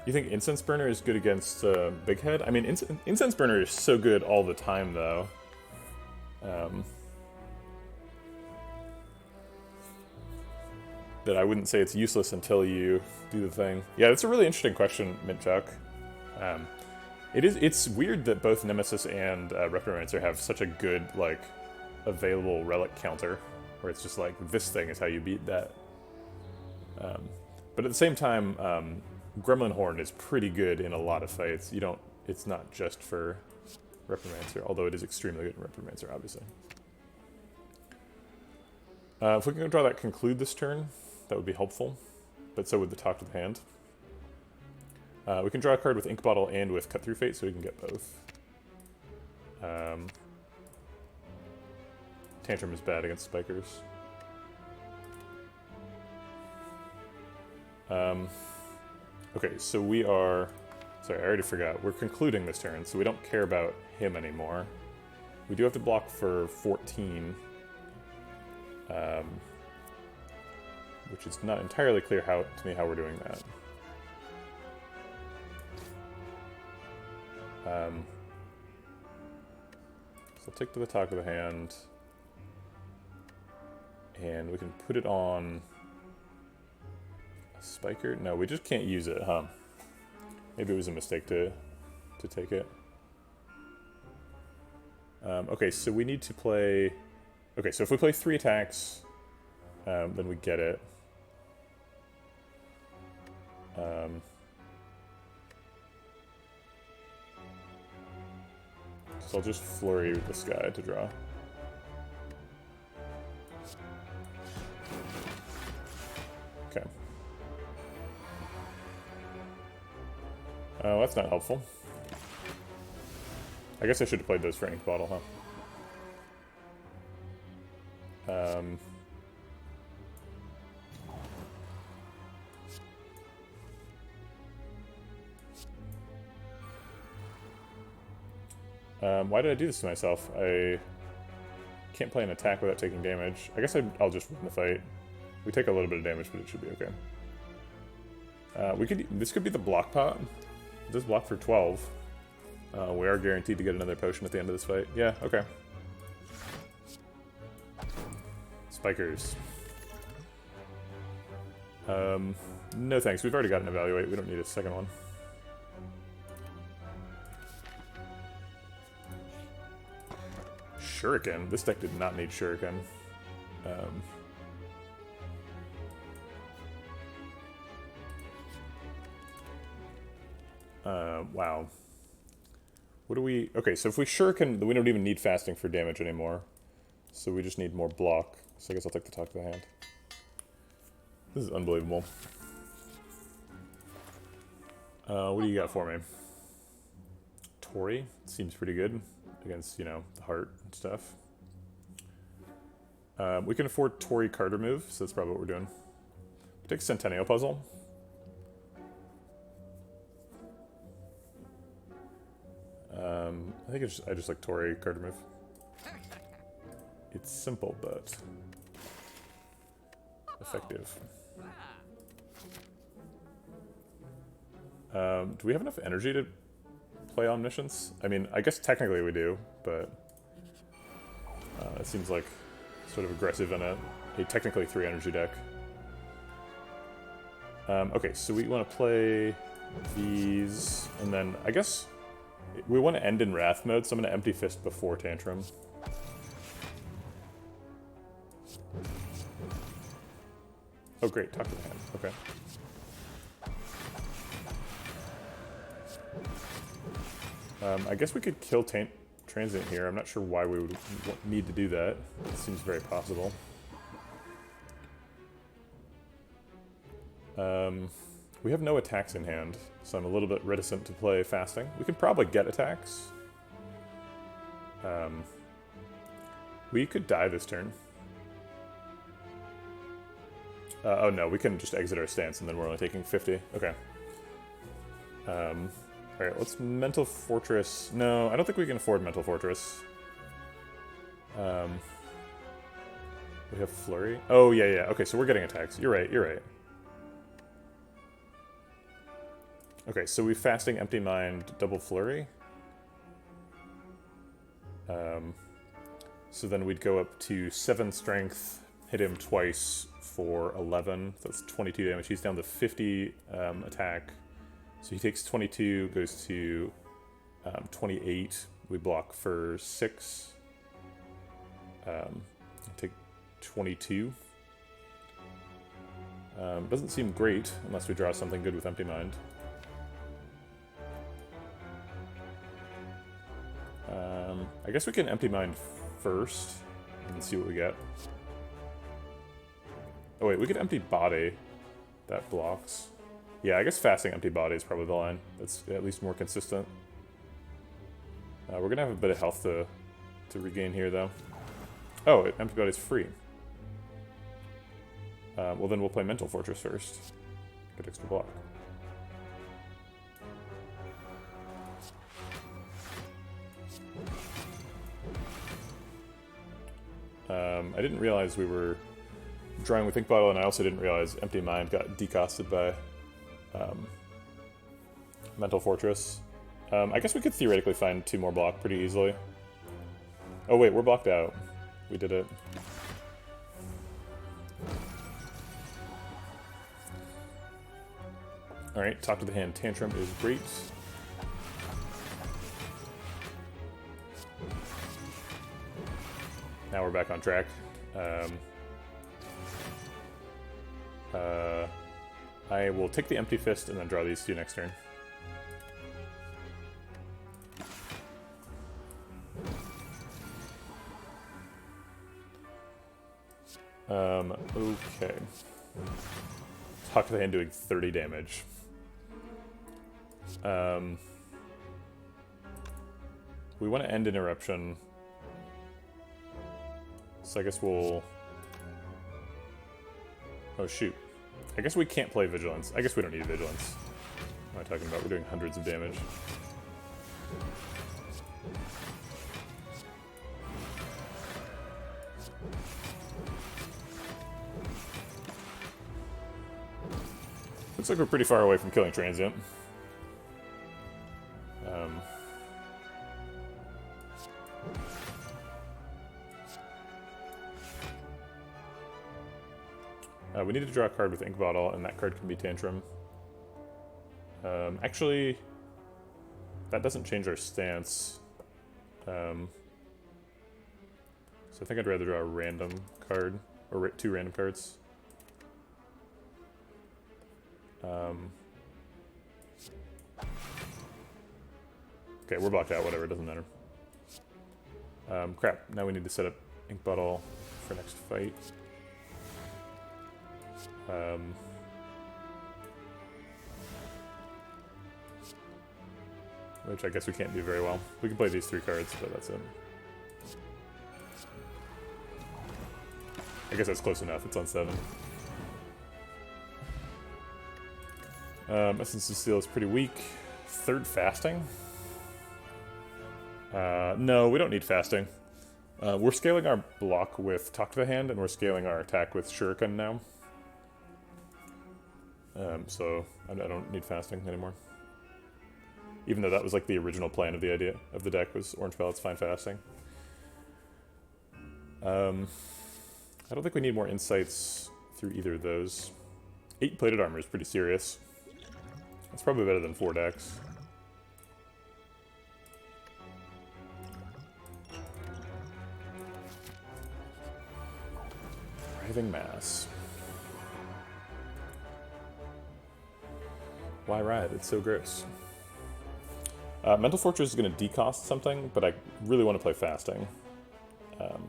You think Incense Burner is good against Big Head? I mean, Incense Burner is so good all the time, though. That I wouldn't say it's useless until you do the thing. Yeah, that's a really interesting question, Mint Chuck. It's weird that both Nemesis and Reprimancer have such a good, like, available relic counter, where it's just like, this thing is how you beat that. But at the same time, Gremlin Horn is pretty good in a lot of fights. It's not just for Reprimancer, although it is extremely good in Reprimancer, obviously. If we can draw that Conclude this turn, that would be helpful, but so would the Talk to the Hand. We can draw a card with Ink Bottle and with Cut Through Fate, so we can get both. Tantrum is bad against Spikers. Okay, so we are... Sorry, I already forgot. We're concluding this turn, so we don't care about him anymore. We do have to block for 14. Which is not entirely clear to me how we're doing that. So I'll take to the Talk of the Hand. And we can put it on a Spiker. No, we just can't use it, huh? Maybe it was a mistake to take it. Okay, so we need to play... Okay, so if we play 3 attacks, then we get it. So I'll just flurry this guy to draw. Okay. Oh, that's not helpful. I guess I should have played those for ink bottle, huh? Why did I do this to myself? I can't play an attack without taking damage. I guess I'll just win the fight. We take a little bit of damage, but it should be okay. This could be the block pot. It does block for 12. We are guaranteed to get another potion at the end of this fight. Yeah, okay. Spikers. No thanks. We've already got an evaluate. We don't need a second one. Shuriken. This deck did not need Shuriken. Wow. What do we... Okay, so if we Shuriken, we don't even need fasting for damage anymore. So we just need more block. So I guess I'll take the talk to the hand. This is unbelievable. What do you got for me? Tori seems pretty good against, you know, the heart and stuff. We can afford Tori card remove, so that's probably what we're doing. Take Centennial Puzzle. I think I just like Tori card remove. It's simple, but effective. Do we have enough energy to play Omniscience? I mean, I guess technically we do, but it seems like sort of aggressive in a technically 3 energy deck. Okay, so we want to play these, and then I guess we want to end in Wrath mode, so I'm going to Empty Fist before Tantrum. Oh great, talk to the hand, okay. I guess we could kill Transient here. I'm not sure why we would need to do that. It seems very possible. We have no attacks in hand, so I'm a little bit reticent to play Fasting. We could probably get attacks. We could die this turn. Oh no, we can just exit our stance and then we're only taking 50. Okay. Alright, let's Mental Fortress. No, I don't think we can afford Mental Fortress. We have Flurry. Oh, yeah. Okay, so we're getting attacks. You're right. Okay, so we Fasting, Empty Mind, double Flurry. So then we'd go up to 7 Strength, hit him twice for 11. That's 22 damage. He's down to 50 attack. So he takes 22, goes to 28. We block for 6. Take 22. Doesn't seem great unless we draw something good with Empty Mind. I guess we can Empty Mind first and see what we get. Oh wait, we could Empty Body. That blocks. Yeah, I guess Fasting Empty Body is probably the line. That's at least more consistent. We're gonna have a bit of health to regain here, though. Oh, Empty Body's free. Well, then we'll play Mental Fortress first. Get extra block. I didn't realize we were drawing with Ink Bottle, and I also didn't realize Empty Mind got decosted by Mental Fortress. I guess we could theoretically find 2 more block pretty easily. Oh wait, we're blocked out. We did it. Alright, talk to the hand. Tantrum is great. Now we're back on track. I will take the Empty Fist and then draw these two next turn. Okay. Talk to the hand doing 30 damage. We want to end an eruption. So I guess we'll... Oh shoot. I guess we can't play Vigilance. I guess we don't need Vigilance. What am I talking about? We're doing hundreds of damage. Looks like we're pretty far away from killing Transient. We need to draw a card with Ink Bottle, and that card can be Tantrum. Actually, that doesn't change our stance. So I think I'd rather draw a random card, or two random cards. Okay, we're blocked out, whatever, it doesn't matter. Crap, now we need to set up Ink Bottle for next fight. Which I guess we can't do very well. We can play these three cards, but that's it. I guess that's close enough, it's on 7. Essence of Steel is pretty weak. Third Fasting? No, we don't need Fasting. We're scaling our block with Talk to the Hand, and we're scaling our attack with Shuriken now. So I don't need Fasting anymore. Even though that was like the original plan of the idea of the deck was Orange Pellets, Fine Fasting. I don't think we need more insights through either of those. 8 Plated Armor is pretty serious. That's probably better than 4 decks. Writhing Mass. Why writhe? It's so gross. Mental Fortress is going to decost something, but I really want to play Fasting. So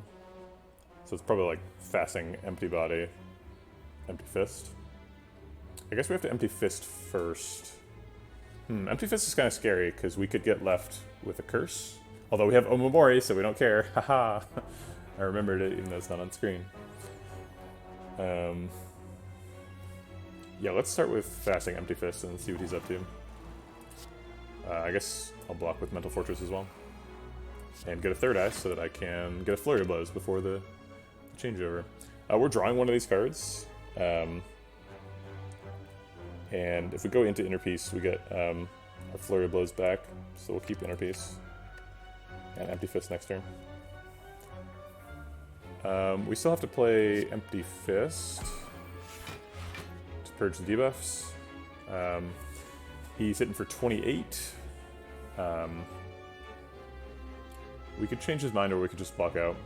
it's probably like Fasting, Empty Body, Empty Fist. I guess we have to Empty Fist first. Empty Fist is kind of scary, because we could get left with a curse. Although we have Omamori, so we don't care. Haha! I remembered it, even though it's not on screen. Yeah, let's start with Fasting Empty Fist and see what he's up to. I guess I'll block with Mental Fortress as well. And get a Third Eye so that I can get a Flurry of Blows before the changeover. We're drawing one of these cards. And if we go into Inner Peace, we get our Flurry of Blows back. So we'll keep Inner Peace. And Empty Fist next turn. We still have to play Empty Fist to purge the debuffs. He's hitting for 28. We could change his mind, or we could just block out.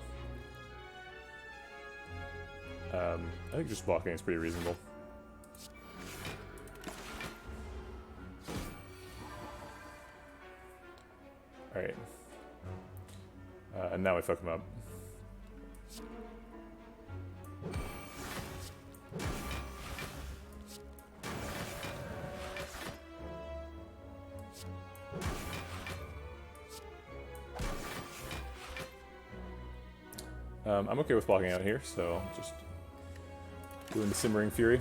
I think just blocking is pretty reasonable. Alright. And now we fuck him up. I'm okay with blocking out here, so just doing the Simmering Fury.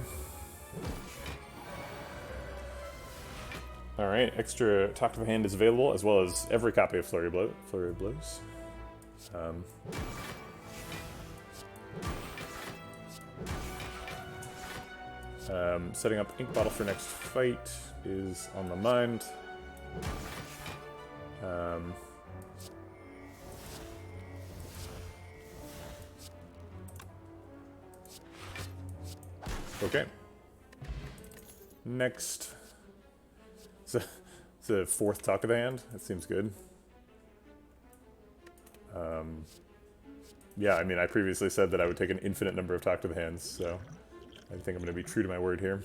Alright, extra Talk to the Hand is available, as well as every copy of Flurry of Blows. Setting up Ink Bottle for next fight is on my mind. Okay. Next. It's a 4th Talk of the Hand. That seems good. Yeah, I mean, I previously said that I would take an infinite number of Talk to the Hands, so I think I'm going to be true to my word here.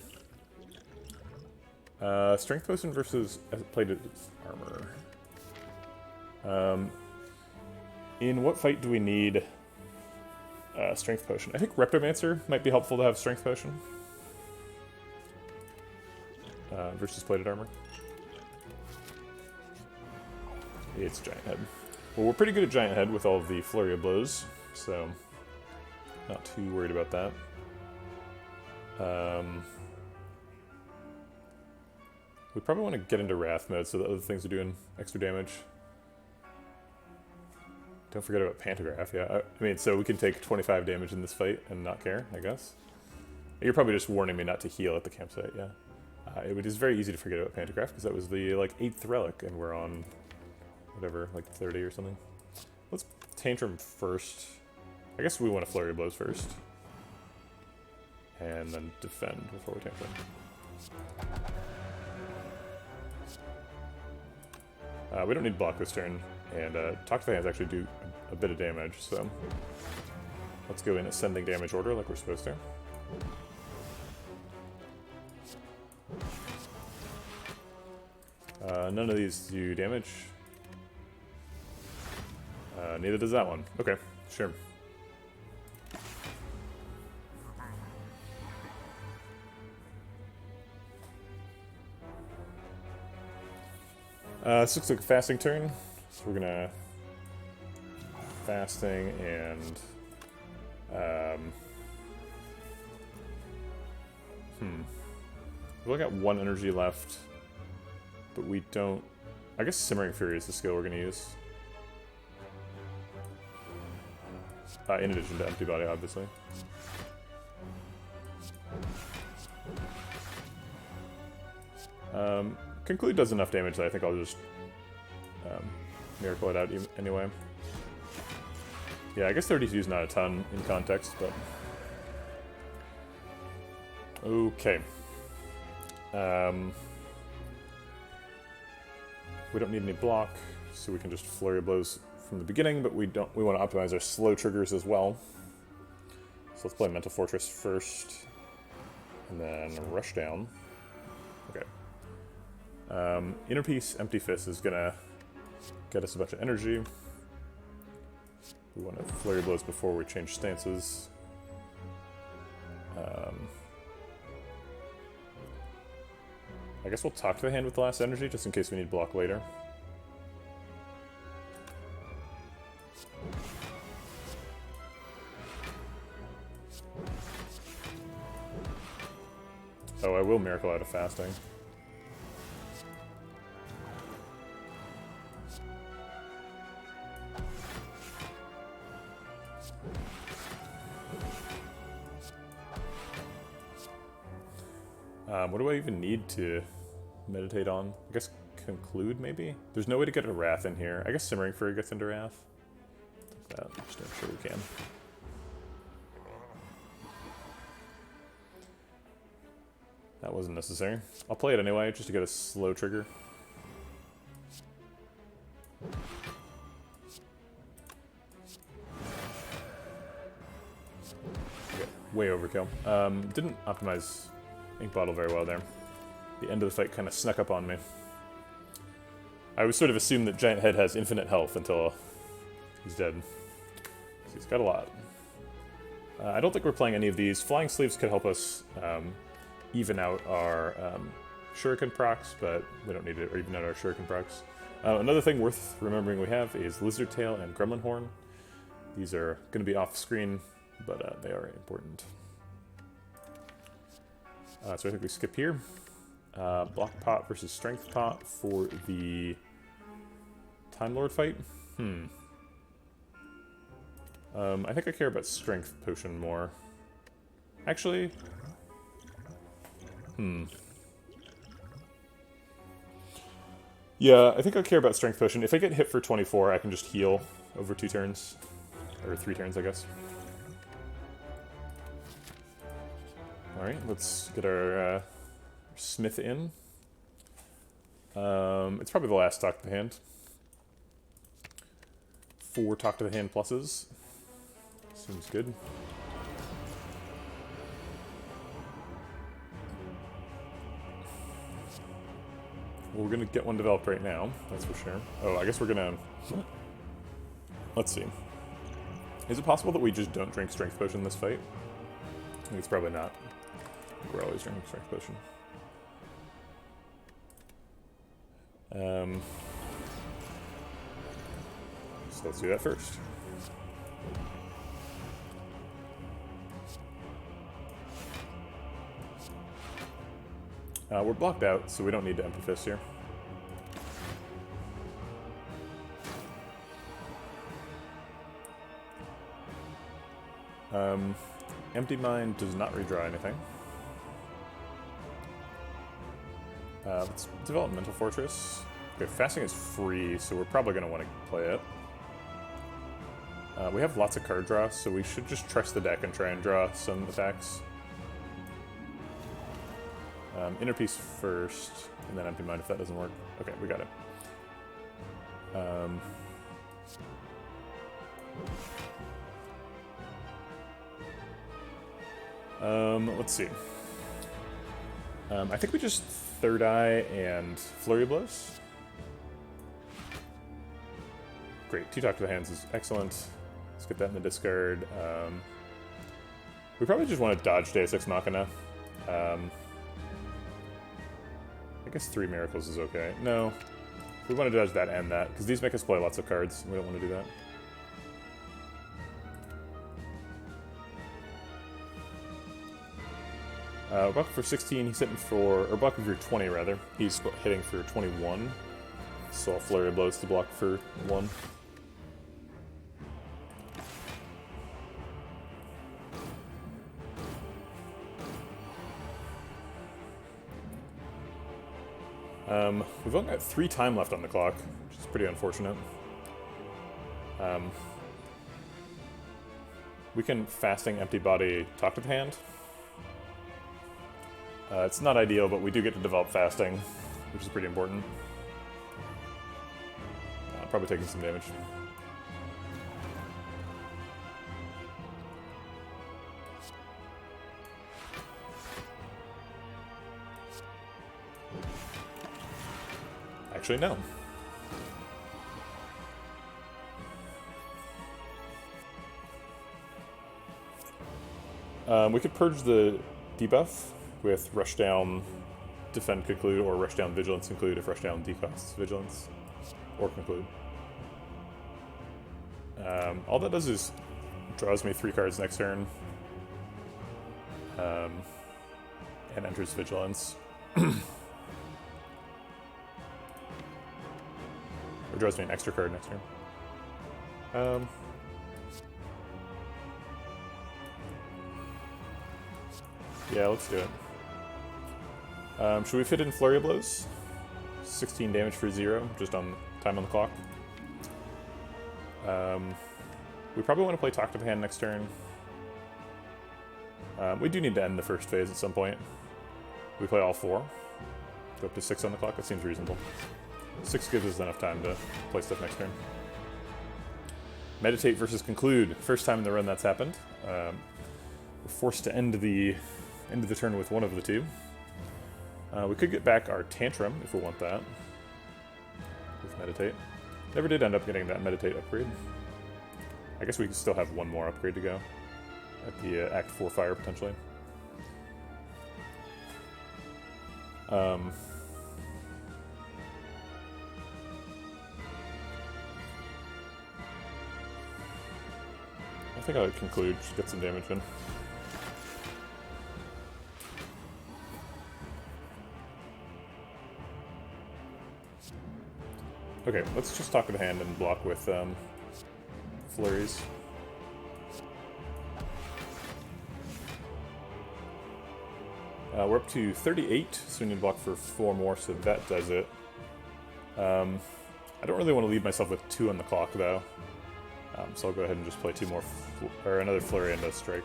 Strength potion versus plated armor. In what fight do we need strength potion? I think Reptomancer might be helpful to have strength potion versus plated armor. It's Giant Head. Well, we're pretty good at Giant Head with all of the flurry of blows, so not too worried about that. We probably want to get into Wrath mode so that other things are doing extra damage. Don't forget about Pantograph, yeah. I mean, so we can take 25 damage in this fight and not care, I guess. You're probably just warning me not to heal at the campsite, yeah. It is very easy to forget about Pantograph, because that was the, like, 8th relic, and we're on, whatever, like 30 or something. Let's Tantrum first. I guess we want to Flurry of Blows first. And then defend before we Tantrum. We don't need block this turn, and Talk to the Hands actually do a bit of damage, so let's go in ascending damage order like we're supposed to. None of these do damage. Neither does that one. Okay, sure. This looks like a fasting turn, so we're gonna fasting and we've only got one energy left, but we don't. I guess Simmering Fury is the skill we're gonna use. In addition to Empty Body, obviously. Conclude does enough damage that I think I'll just Miracle it out anyway. Yeah, I guess 32 is not a ton in context, but... Okay. We don't need any block, so we can just Flurry of Blows from the beginning, but we want to optimize our slow triggers as well. So let's play Mental Fortress first, and then Rush Down. Okay. Inner Peace, Empty Fist is gonna get us a bunch of energy. We want to Flurry Blows before we change stances. I guess we'll Talk to the Hand with the last energy, just in case we need block later. Oh, I will Miracle out of fasting. What do I even need to meditate on? I guess Conclude, maybe? There's no way to get a Wrath in here. I guess Simmering Fury gets into Wrath. Like that. Just make sure we can. That wasn't necessary. I'll play it anyway, just to get a slow trigger. Okay, way overkill. Didn't optimize Ink Bottle very well there. The end of the fight kind of snuck up on me. I was sort of assumed that Giant Head has infinite health until he's dead. So he's got a lot. I don't think we're playing any of these. Flying Sleeves could help us even out our Shuriken procs, but we don't need to even out our Shuriken procs. Another thing worth remembering we have is Lizard Tail and Gremlin Horn. These are going to be off screen, but they are important. So I think we skip here. Block Pot versus Strength Pot for the Time Lord fight. I think I care about Strength Potion more. Actually... Yeah, I think I care about Strength Potion. If I get hit for 24, I can just heal over 2 turns. Or 3 turns, I guess. Alright, let's get our Smith in. It's probably the last Talk to the Hand. 4 Talk to the Hand pluses. Seems good. Well, we're going to get one developed right now, that's for sure. Oh, I guess we're going to... Let's see. Is it possible that we just don't drink Strength Potion this fight? I think it's probably not. We're always drinking Strength Potion. So let's do that first. We're blocked out, so we don't need to Empty Fist here. Empty Mind does not redraw anything. Let's develop Mental Fortress. Okay, Fasting is free, so we're probably going to want to play it. We have lots of card draw, so we should just trust the deck and try and draw some attacks. Inner Peace first, and then Empty Mind if that doesn't work. Okay, we got it. Let's see. I think we just Third Eye and Flurry Blows. Great, Two Talk to the Hands is excellent. Let's get that in the discard. We probably just want to dodge Deus Ex Machina. I guess 3 Miracles is okay. No, we want to dodge that and that, because these make us play lots of cards. We don't want to do that. Buck for 16, he's hitting for, or Buck if you're 20 rather, he's hitting for 21. So I'll Flurry Blows to block for 1. We've only got 3 time left on the clock, which is pretty unfortunate. We can Fasting Empty Body Talk to the Hand. It's not ideal, but we do get to develop Fasting, which is pretty important. Probably taking some damage. Actually, no. We could purge the debuff with Rushdown, Defend, Conclude, or Rushdown, Vigilance, Conclude if Rushdown decosts Vigilance, or Conclude. All that does is draws me 3 cards next turn, and enters Vigilance. Or draws me an extra card next turn. Yeah, let's do it. Should we fit in Flurry Blows? 16 damage for 0, just on time on the clock. We probably want to play Talk to the Hand next turn. We do need to end the first phase at some point. We play all 4. Go up to 6 on the clock, that seems reasonable. 6 gives us enough time to play stuff next turn. Meditate versus Conclude. First time in the run that's happened. We're forced to end the turn with one of the 2. We could get back our Tantrum if we want that. With Meditate. Never did end up getting that Meditate upgrade. I guess we can still have one more upgrade to go. At the Act 4 fire, potentially. I think I'll Conclude, just get some damage in. Okay, let's just Talk to the Hand and block with Flurries. We're up to 38, so we need to block for 4 more, so that does it. I don't really want to leave myself with 2 on the clock, though. So I'll go ahead and just play 2 more, or another Flurry and a Strike.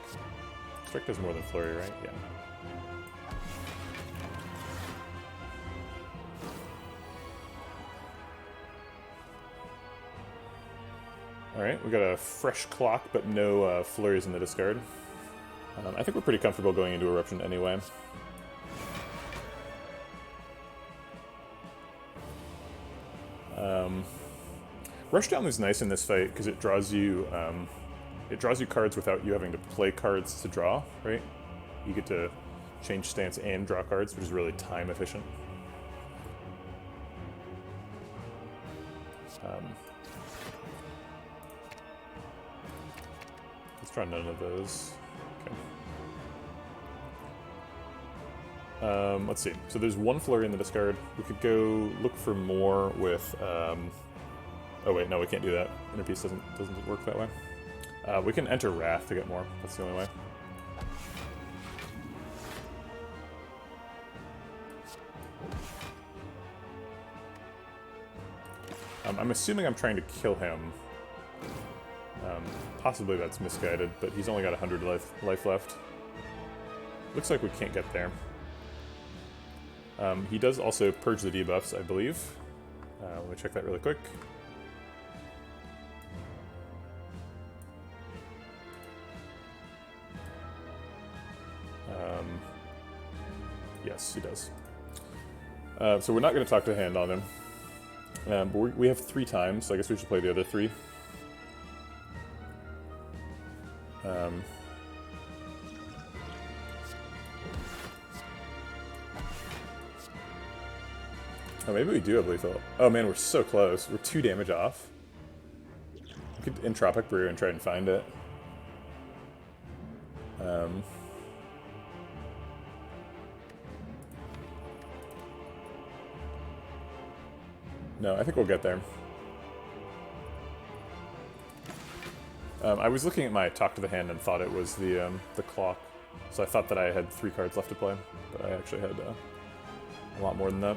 Strike does more than Flurry, right? Yeah. Alright, we got a fresh clock, but no flurries in the discard. I think we're pretty comfortable going into Eruption anyway. Rushdown is nice in this fight because it draws you cards without you having to play cards to draw, right? You get to change stance and draw cards, which is really time efficient. Let's try none of those. Okay. Let's see. So there's one flurry in the discard. We could go look for more with. Oh wait, no, we can't do that. Inner Peace doesn't work that way. We can enter Wrath to get more. That's the only way. I'm assuming I'm trying to kill him. Possibly that's misguided, but he's only got 100 life left. Looks like we can't get there. He does also purge the debuffs, I believe. Let me check that really quick. Yes, he does. So we're not going to talk to hand on him. But we have 3 times, so I guess we should play the other 3. Oh, maybe we do have lethal. Oh man, we're so close. We're 2 damage off. We could Entropic Brew and try and find it. No, I think we'll get there. I was looking at my Talk to the Hand and thought it was the clock. So I thought that I had 3 cards left to play, but I actually had a lot more than that.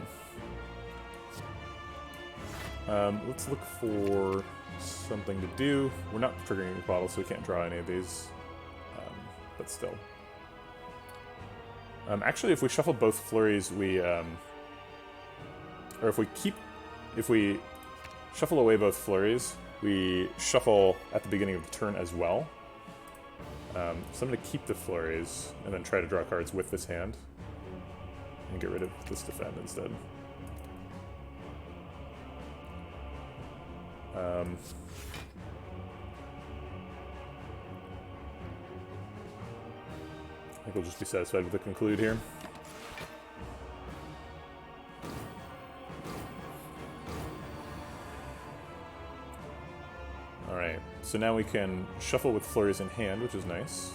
Let's look for something to do. We're not triggering the bottle, so we can't draw any of these, but still. Actually, if we shuffle both flurries, or if we shuffle away both flurries, we shuffle at the beginning of the turn as well. So I'm going to keep the flurries and then try to draw cards with this hand and get rid of this defend instead. I think we'll just be satisfied with the conclude here. Alright, so now we can shuffle with flurries in hand, which is nice.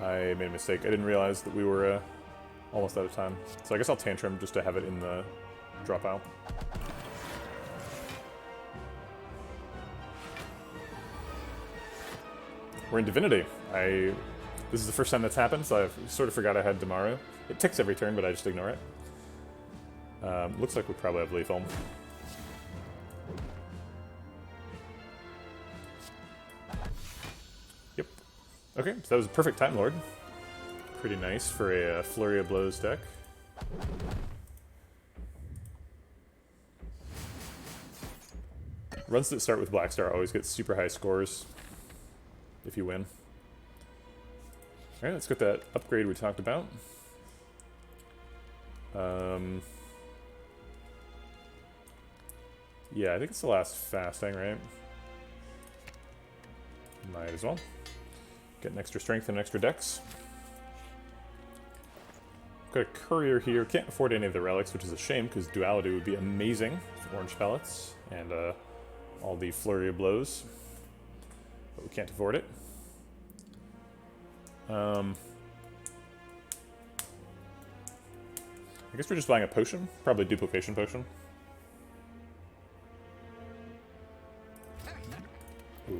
I made a mistake. I didn't realize that we were almost out of time. So I guess I'll Tantrum just to have it in the drop pile. We're in Divinity. This is the first time that's happened, so I sort of forgot I had Demaru. It ticks every turn, but I just ignore it. Looks like we probably have lethal. Yep. Okay, so that was a perfect Time Lord. Pretty nice for a Flurry of Blows deck. Runs that start with Blackstar always get super high scores if you win. Alright, let's get that upgrade we talked about. Yeah, I think it's the last fasting, right? Might as well. Get an extra strength and an extra dex. Got a courier here. Can't afford any of the relics, which is a shame, because duality would be amazing with orange pellets and all the flurry of blows. But we can't afford it. I guess we're just buying a potion. Probably duplication potion.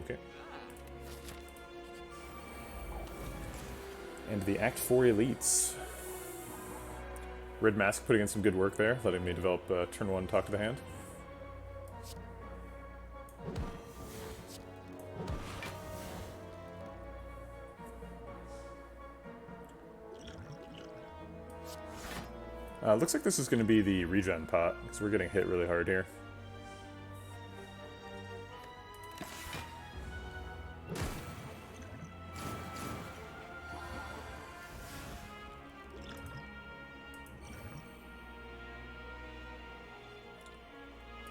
Okay. And the Act 4 elites. Red Mask putting in some good work there, letting me develop turn 1 Talk to the Hand. Looks like this is going to be the regen pot, because we're getting hit really hard here.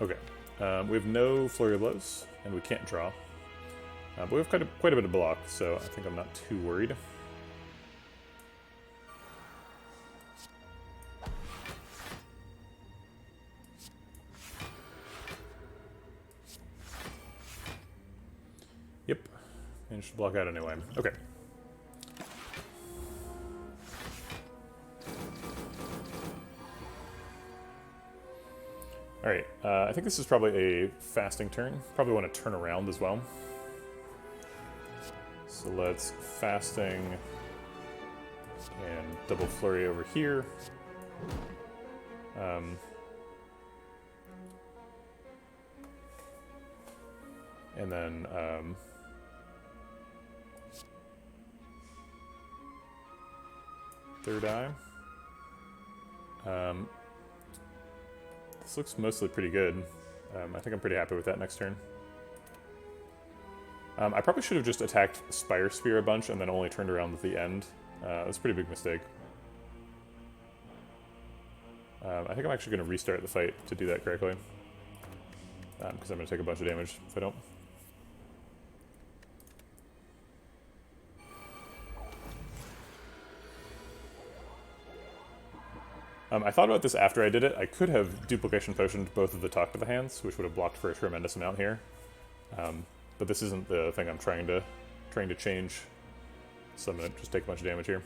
Okay. We have no flurry of blows, and we can't draw. But we have quite a bit of block, so I think I'm not too worried. Yep. Managed to block out anyway. Okay. Alright, I think this is probably a fasting turn. Probably want to turn around as well. So let's fasting and double flurry over here. And then third eye. This looks mostly pretty good. I think I'm pretty happy with that next turn. I probably should have just attacked Spire Spear a bunch and then only turned around at the end. That was a pretty big mistake. I think I'm actually going to restart the fight to do that correctly. Because I'm going to take a bunch of damage if I don't. I thought about this after I did it. I could have duplication potioned both of the Talk to the Hands, which would have blocked for a tremendous amount here. But this isn't the thing I'm trying to change. So I'm gonna just take a bunch of damage here.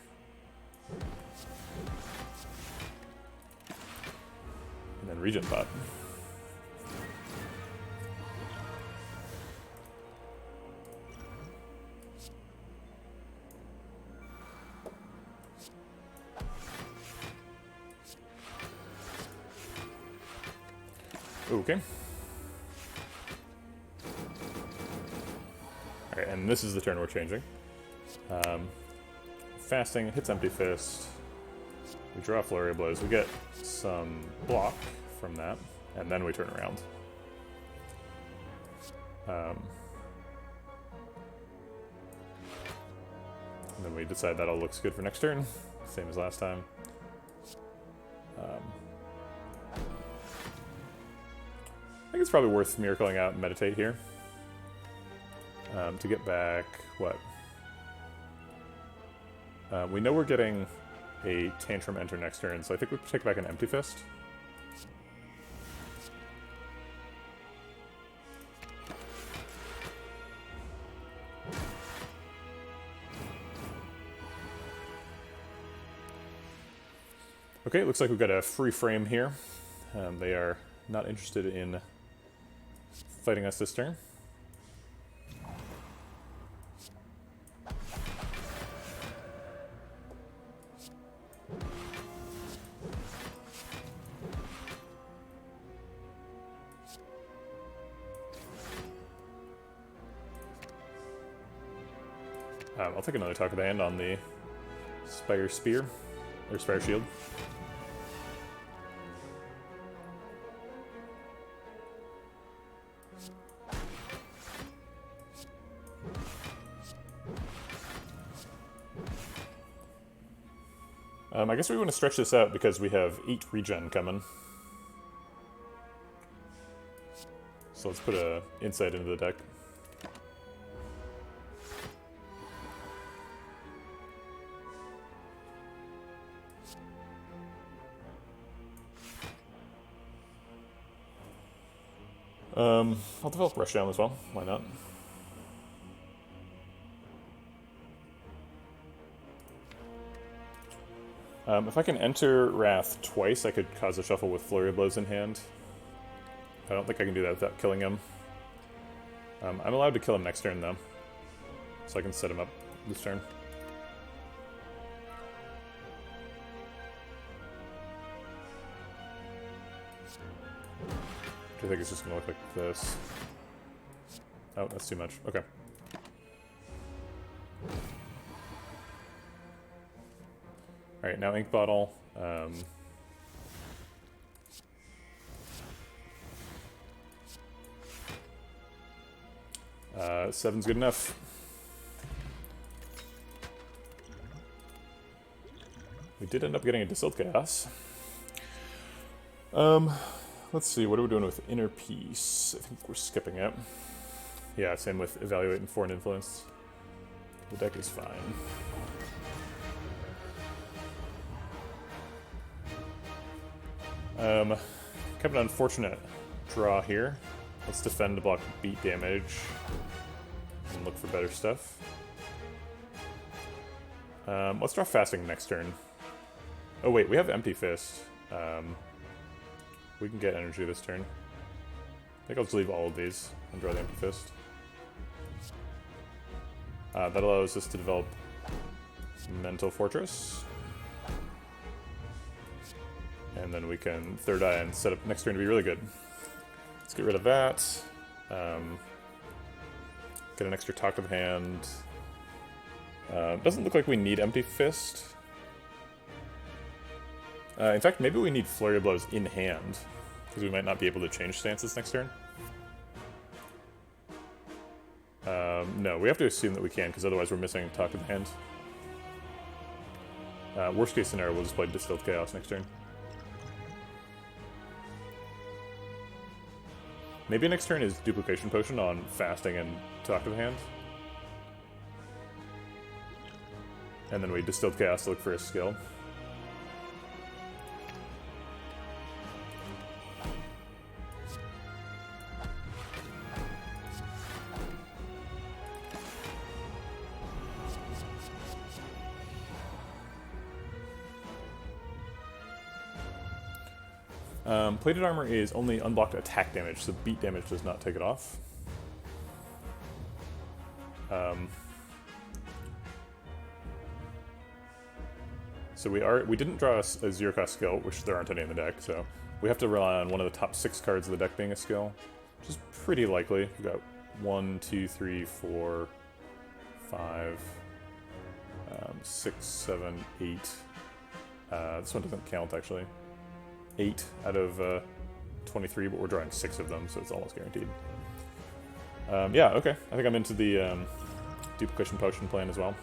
And then Regent Pot. Okay. Alright, and this is the turn we're changing. Fasting, hits Empty Fist. We draw Flurry of Blows. We get some block from that, and then we turn around. And then we decide that all looks good for next turn, same as last time. I think it's probably worth miracling out and meditate here. To get back, what? We know we're getting a Tantrum enter next turn, so I think we take back an Empty Fist. Okay, looks like we've got a free frame here. They are not interested in fighting us this turn. I'll take another Talk of the Hand on the Spire Spear, or Spire Shield. I guess we want to stretch this out because we have 8 regen coming. So let's put a insight into the deck. I'll develop Rushdown as well. Why not? If I can enter Wrath twice, I could cause a shuffle with Flurry of Blows in hand. I don't think I can do that without killing him. I'm allowed to kill him next turn, though. So I can set him up this turn. I think it's just going to look like this. Oh, that's too much. Okay. Alright, now Ink Bottle. 7's good enough. We did end up getting a Distilled Chaos. Let's see, what are we doing with Inner Peace? I think we're skipping it. Yeah, same with Evaluating Foreign Influence. The deck is fine. Kind of an unfortunate draw here. Let's defend to block beat damage and look for better stuff. Let's draw Fasting next turn. Oh wait, we have Empty Fist. We can get energy this turn. I think I'll just leave all of these and draw the Empty Fist. That allows us to develop Mental Fortress. And then we can Third Eye and set up next turn to be really good. Let's get rid of that. Get an extra Talkative Hand. Doesn't look like we need Empty Fist. In fact, maybe we need Flurry of Blows in hand, because we might not be able to change stances next turn. No, we have to assume that we can, because otherwise we're missing Talkative Hand. Worst case scenario, we'll just play Distilled Chaos next turn. Maybe next turn is Duplication Potion on Fasting and Talkative Hand. And then we Distilled Chaos to look for a skill. Plated Armor is only unblocked attack damage, so beat damage does not take it off. So we didn't draw a zero cost skill, which there aren't any in the deck, so we have to rely on one of the top 6 cards of the deck being a skill, which is pretty likely. We've got 1, 2, 3, 4, 5, 6, 7, 8. This one doesn't count actually. 8 out of 23, but we're drawing 6 of them, so it's almost guaranteed. Yeah, okay. I think I'm into the Duplication Potion plan as well.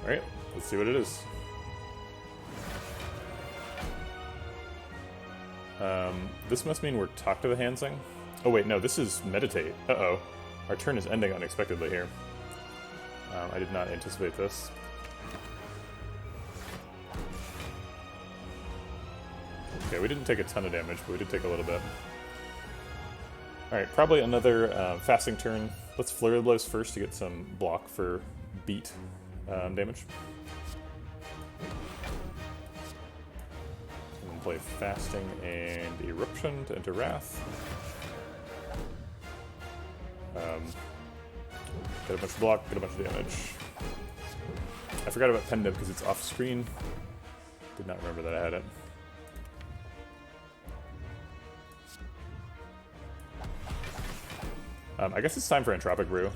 Alright, let's see what it is. This must mean we're Talk to the Handsing. Oh wait, no, this is Meditate. Uh-oh. Our turn is ending unexpectedly here. I did not anticipate this. Okay, we didn't take a ton of damage, but we did take a little bit. Alright, probably another fasting turn. Let's Flurry of Blows first to get some block for beat damage. And then play Fasting and Eruption to enter Wrath. Get a bunch of block, get a bunch of damage. I forgot about Pendant because it's off screen. Did not remember that I had it. I guess it's time for Entropic Brew.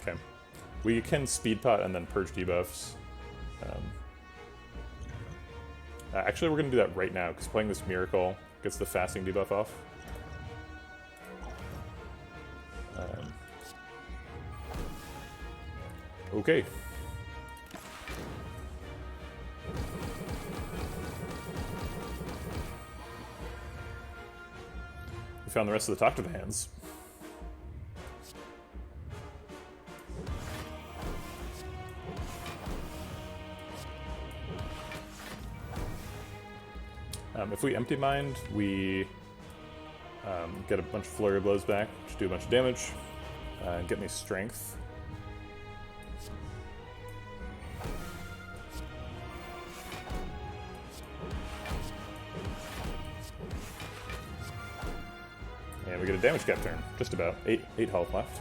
Okay. We can Speed Pot and then Purge debuffs. Actually, we're going to do that right now, because playing this Miracle gets the Fasting debuff off. Okay. We found the rest of the Talk to the Hands. If we Empty Mind, we get a bunch of Flurry of Blows back, which do a bunch of damage, and get me Strength. And we get a damage cap turn, just about. 8 health left.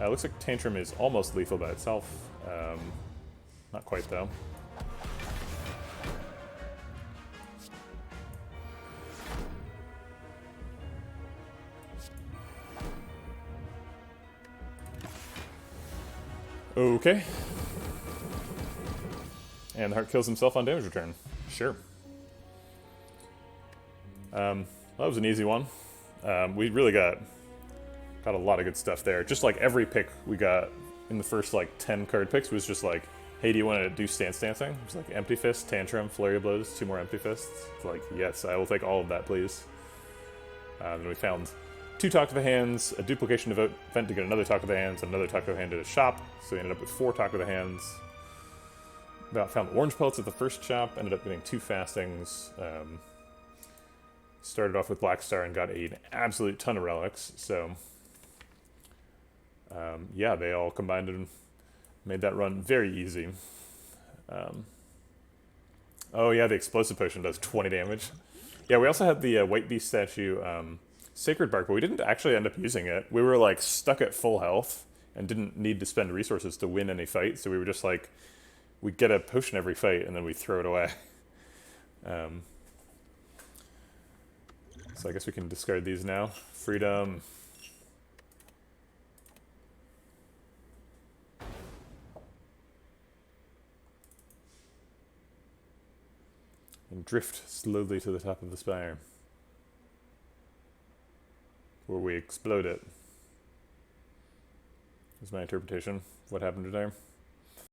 Looks like Tantrum is almost lethal by itself. Not quite, though. Okay. And the heart kills himself on damage return. Sure. That was an easy one. We really got a lot of good stuff there. Just like every pick we got in the first like 10 card picks was just like, hey, do you want to do Stance Dancing? It was like Empty Fist, Tantrum, Flurry of Blows, 2 more Empty Fists. It's like, yes, I will take all of that, please. And we found 2 Talk to the Hands, a duplication event to get another Talk to the Hands, and another Talk to the Hand at a shop. So we ended up with 4 Talk to the Hands. Found orange pellets at the first shop, ended up getting 2 fastings. Started off with Black Star and got an absolute ton of relics. So yeah, they all combined and made that run very easy. Oh yeah, the explosive potion does 20 damage. Yeah, we also had the White Beast statue Sacred Bark, but we didn't actually end up using it. We were like stuck at full health and didn't need to spend resources to win any fight, so we were just like, we get a potion every fight and then we throw it away. So I guess we can discard these now. Freedom. And drift slowly to the top of the spire, where we explode it. Is my interpretation of what happened today.